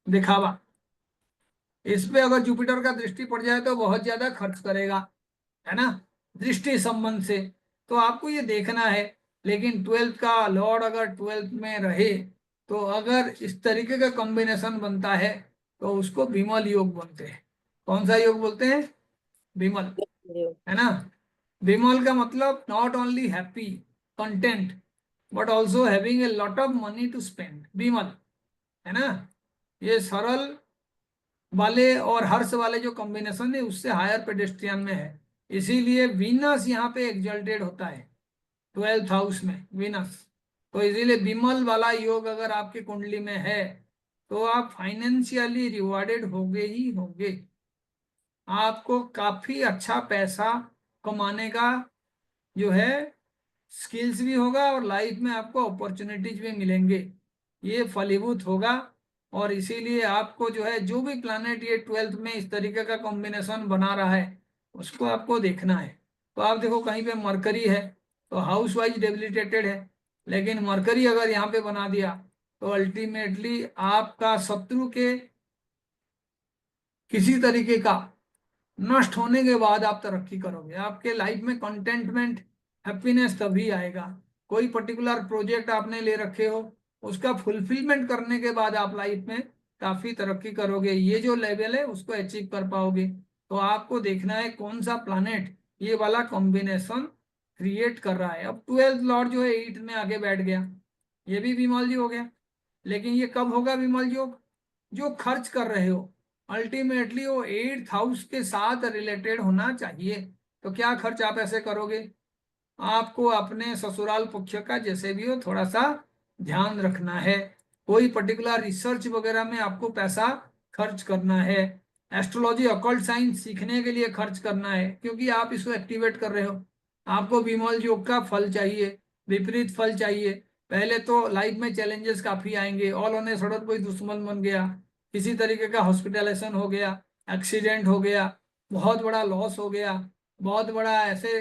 दिखावा। इस पे अगर जुपिटर का दृष्टि पड़ जाए तो बहुत ज्यादा खर्च करेगा, है ना, दृष्टि संबंध से। तो आपको ये देखना है। लेकिन 12th का लॉर्ड अगर 12th में रहे तो अगर इस तरीके का कॉम्बिनेशन बनता है तो उसको विमल योग बोलते हैं। कौन सा योग बोलते हैं? विमल, है ना। विमल का मतलब not only happy, content, but also having a lot of money to spend. Vimal, है ना, ये सरल वाले और हर्ष वाले जो कॉम्बिनेशन है उससे हायर पेडेस्ट्रियन में है। इसीलिए वीनस यहाँ पे एग्जल्टेड होता है 12th हाउस में, वीनस। तो इसीलिए विमल वाला योग अगर आपकी कुंडली में है तो आप फाइनेंशियली रिवॉर्डेड होगे ही होगे। आपको काफी अच्छा पैसा कमाने का जो है स्किल्स भी होगा और लाइफ में आपको अपॉर्चुनिटीज भी मिलेंगे, ये फलीभूत होगा। और इसीलिए आपको जो है जो भी प्लानेट ये 12th में इस तरीके का कॉम्बिनेशन बना रहा है उसको आपको देखना है। तो आप देखो कहीं पे मरकरी है तो हाउस वाइज डेबिलिटेटेड है, लेकिन मरकरी अगर यहाँ पे बना दिया तो अल्टीमेटली आपका शत्रु के किसी तरीके का नष्ट होने के बाद आप तरक्की करोगे। आपके लाइफ में कंटेंटमेंट, हैप्पीनेस तभी आएगा। कोई पर्टिकुलर प्रोजेक्ट आपने ले रखे हो उसका फुलफिलमेंट करने के बाद आप लाइफ में काफी तरक्की करोगे, ये जो लेवल है उसको अचीव कर पाओगे। तो आपको देखना है कौन सा प्लानेट ये वाला कॉम्बिनेशन क्रिएट कर रहा है। अब 12th लॉर्ड जो है 8th में आगे बैठ गया, ये भी विमल जी हो गया। लेकिन ये कब होगा विमल योग? जो खर्च कर रहे हो अल्टीमेटली वो 8th हाउस के साथ रिलेटेड होना चाहिए। तो क्या खर्च आप ऐसे करोगे? आपको अपने ससुराल पक्ष का जैसे भी हो थोड़ा सा ध्यान रखना है। कोई पर्टिकुलर रिसर्च वगैरह में आपको पैसा खर्च करना है। एस्ट्रोलॉजी ऑकल्ट साइंस सीखने के लिए खर्च करना है, क्योंकि आप इसको एक्टिवेट कर रहे हो। आपको विमल योग का फल चाहिए, विपरीत फल चाहिए। पहले तो लाइफ में चैलेंजेस काफी आएंगे, ऑल होने सडन कोई दुश्मन बन गया, किसी तरीके का हॉस्पिटलाइजेशन हो गया, एक्सीडेंट हो गया, बहुत बड़ा लॉस हो गया, बहुत बड़ा ऐसे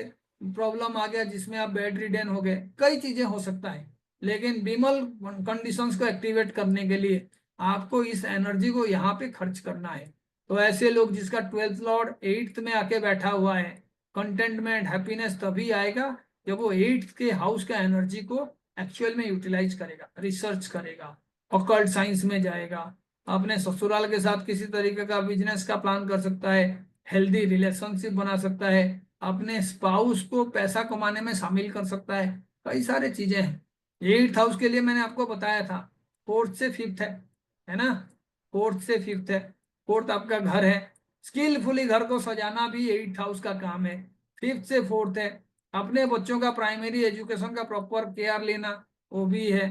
प्रॉब्लम आ गया जिसमें आप बेड रिडन हो गए, कई चीजें हो सकता है। लेकिन बीमल कंडीशंस को एक्टिवेट करने के लिए आपको इस एनर्जी को यहाँ पे खर्च करना है। तो ऐसे लोग जिसका 12th लॉर्ड 8th में आके बैठा हुआ है, कंटेंटमेंट, हैप्पीनेस तभी आएगा जब वो 8th के हाउस का एनर्जी को एक्चुअल में यूटिलाइज करेगा, रिसर्च करेगा, ऑकल्ट साइंस में जाएगा, अपने ससुराल के साथ किसी तरीके का बिजनेस का प्लान कर सकता है, हेल्दी रिलेशनशिप बना सकता है, अपने स्पाउस को पैसा कमाने में शामिल कर सकता है। कई सारे चीजें हैं। 8th हाउस के लिए मैंने आपको बताया था 4th से 5th है ना, 4th से 5th है। 4th आपका घर है, स्किलफुली घर को सजाना भी 8th हाउस का काम है। 5th से 4th है, अपने बच्चों का प्राइमरी एजुकेशन का प्रॉपर केयर लेना, वो भी है।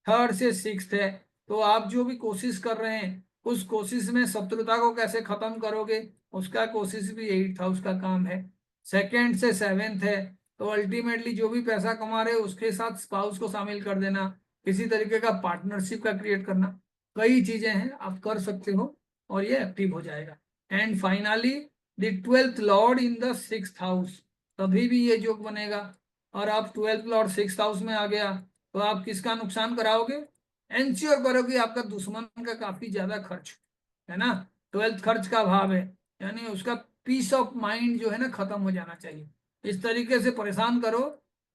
3rd से 6th है, तो आप जो भी कोशिश कर रहे हैं उस कोशिश में शत्रुता को कैसे खत्म करोगे उसका कोशिश भी 8th हाउस का काम है। 2nd से 7th है, तो अल्टीमेटली जो भी पैसा कमा रहे हो उसके साथ स्पाउस को शामिल कर देना, किसी तरीके का पार्टनरशिप का क्रिएट करना, कई चीजें हैं आप कर सकते हो और ये एक्टिव हो जाएगा। And finally the 12th Lord in the 6th house, तभी भी ये योग बनेगा। और आप 12th लॉर्ड 6th हाउस में आ गया तो आप किसका नुकसान कराओगे? एंश्योर करोगे आपका दुश्मन का काफी ज्यादा खर्च, है ना। 12th खर्च का भाव है, यानी उसका पीस ऑफ माइंड जो है ना खत्म हो जाना चाहिए। इस तरीके से परेशान करो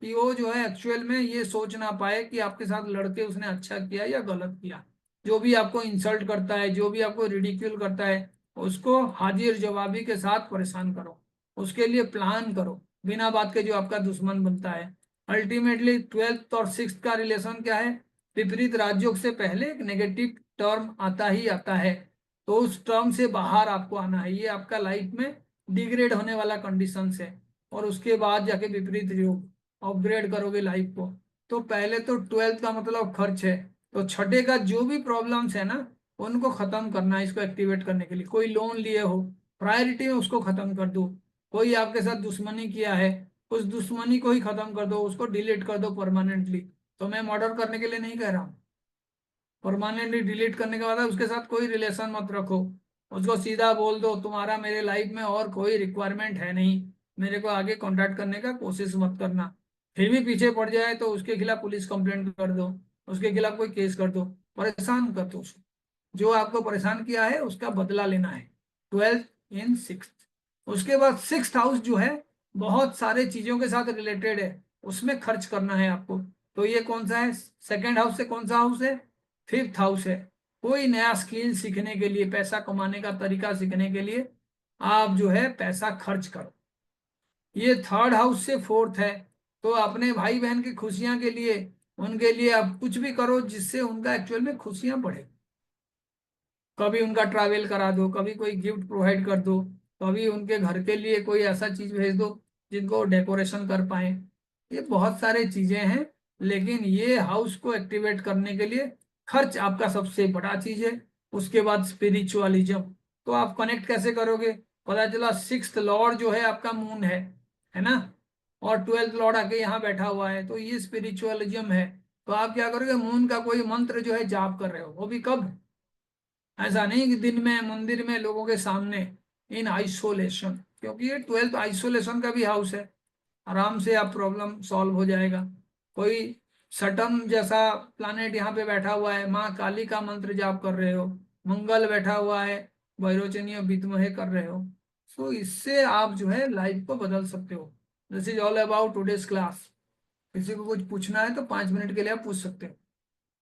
कि वो जो है एक्चुअल में ये सोच ना पाए कि आपके साथ लड़के उसने अच्छा किया या गलत किया। जो भी आपको इंसल्ट करता है, जो भी आपको रिडिक्यूल करता है, उसको हाजिर जवाबी के साथ परेशान करो, उसके लिए प्लान करो बिना बात के जो आपका दुश्मन बनता है। अल्टीमेटली 12th और 6th का रिलेशन क्या है? विपरीत राजयोग से पहले एक नेगेटिव टर्म आता ही आता है। तो उस टर्म से बाहर आपको आना है। ये आपका लाइफ में डिग्रेड होने वाला कंडीशन है, और उसके बाद जाके विपरीत योग अपग्रेड करोगे लाइफ को। तो पहले तो 12th का मतलब खर्च है, तो छठे का जो भी प्रॉब्लम्स है ना उनको खत्म करना है। इसको एक्टिवेट करने के लिए कोई लोन लिए हो, प्रायोरिटी में उसको खत्म कर दो। कोई आपके साथ दुश्मनी किया है, उस दुश्मनी को ही खत्म कर दो, उसको डिलीट कर दो परमानेंटली। तो मैं मर्डर करने के लिए नहीं कह रहा हूँ, परमानेंटली डिलीट करने के बाद उसके साथ कोई रिलेशन मत रखो। उसको सीधा बोल दो तुम्हारा मेरे लाइफ में और कोई रिक्वायरमेंट है नहीं, मेरे को आगे कांटेक्ट करने का कोशिश मत करना। फिर भी पीछे पड़ जाए तो उसके खिलाफ पुलिस कंप्लेंट कर दो, उसके खिलाफ कोई केस कर दो, परेशान कर दो उसको। जो आपको परेशान किया है उसका बदला लेना है। 12th इन 6th। उसके बाद 6th हाउस जो है बहुत सारे चीजों के साथ रिलेटेड है, उसमें खर्च करना है आपको। तो ये कौन सा है? सेकेंड हाउस से कौन सा हाउस है? 5th हाउस है। कोई नया स्किल सीखने के लिए, पैसा कमाने का तरीका सीखने के लिए आप जो है पैसा खर्च करो। ये 3rd हाउस से 4th है, तो अपने भाई बहन की खुशियां के लिए, उनके लिए आप कुछ भी करो जिससे उनका एक्चुअल में खुशियां बढ़े। कभी उनका ट्रैवल करा दो, कभी कोई गिफ्ट प्रोवाइड कर दो, कभी उनके घर के लिए कोई ऐसा चीज भेज दो जिनको डेकोरेशन कर पाए। ये बहुत सारे चीजें हैं, लेकिन ये हाउस को एक्टिवेट करने के लिए खर्च आपका सबसे बड़ा चीज है। उसके बाद स्पिरिचुअलिज्म। तो आप कनेक्ट कैसे करोगे? पता चला 6th लॉर्ड जो है आपका मून है ना, और 12th लॉर्ड आके यहाँ बैठा हुआ है, तो ये स्पिरिचुअलिज्म है। तो आप क्या करोगे? मून का कोई मंत्र जो है जाप कर रहे हो, वो भी कब? ऐसा नहीं कि दिन में मंदिर में लोगों के सामने, इन आइसोलेशन, क्योंकि ये 12th आइसोलेशन का भी हाउस है। आराम से आप प्रॉब्लम सॉल्व हो जाएगा। कोई सटन जैसा प्लानेट यहाँ पे बैठा हुआ है, माँ काली का मंत्र जाप कर रहे हो, मंगल बैठा हुआ है, वैरोचनीय विद्महे कर रहे हो। सो इससे आप जो है लाइफ को बदल सकते हो। This is all about today's class. किसी को कुछ पूछना है तो 5 मिनट के लिए आप पूछ सकते हो।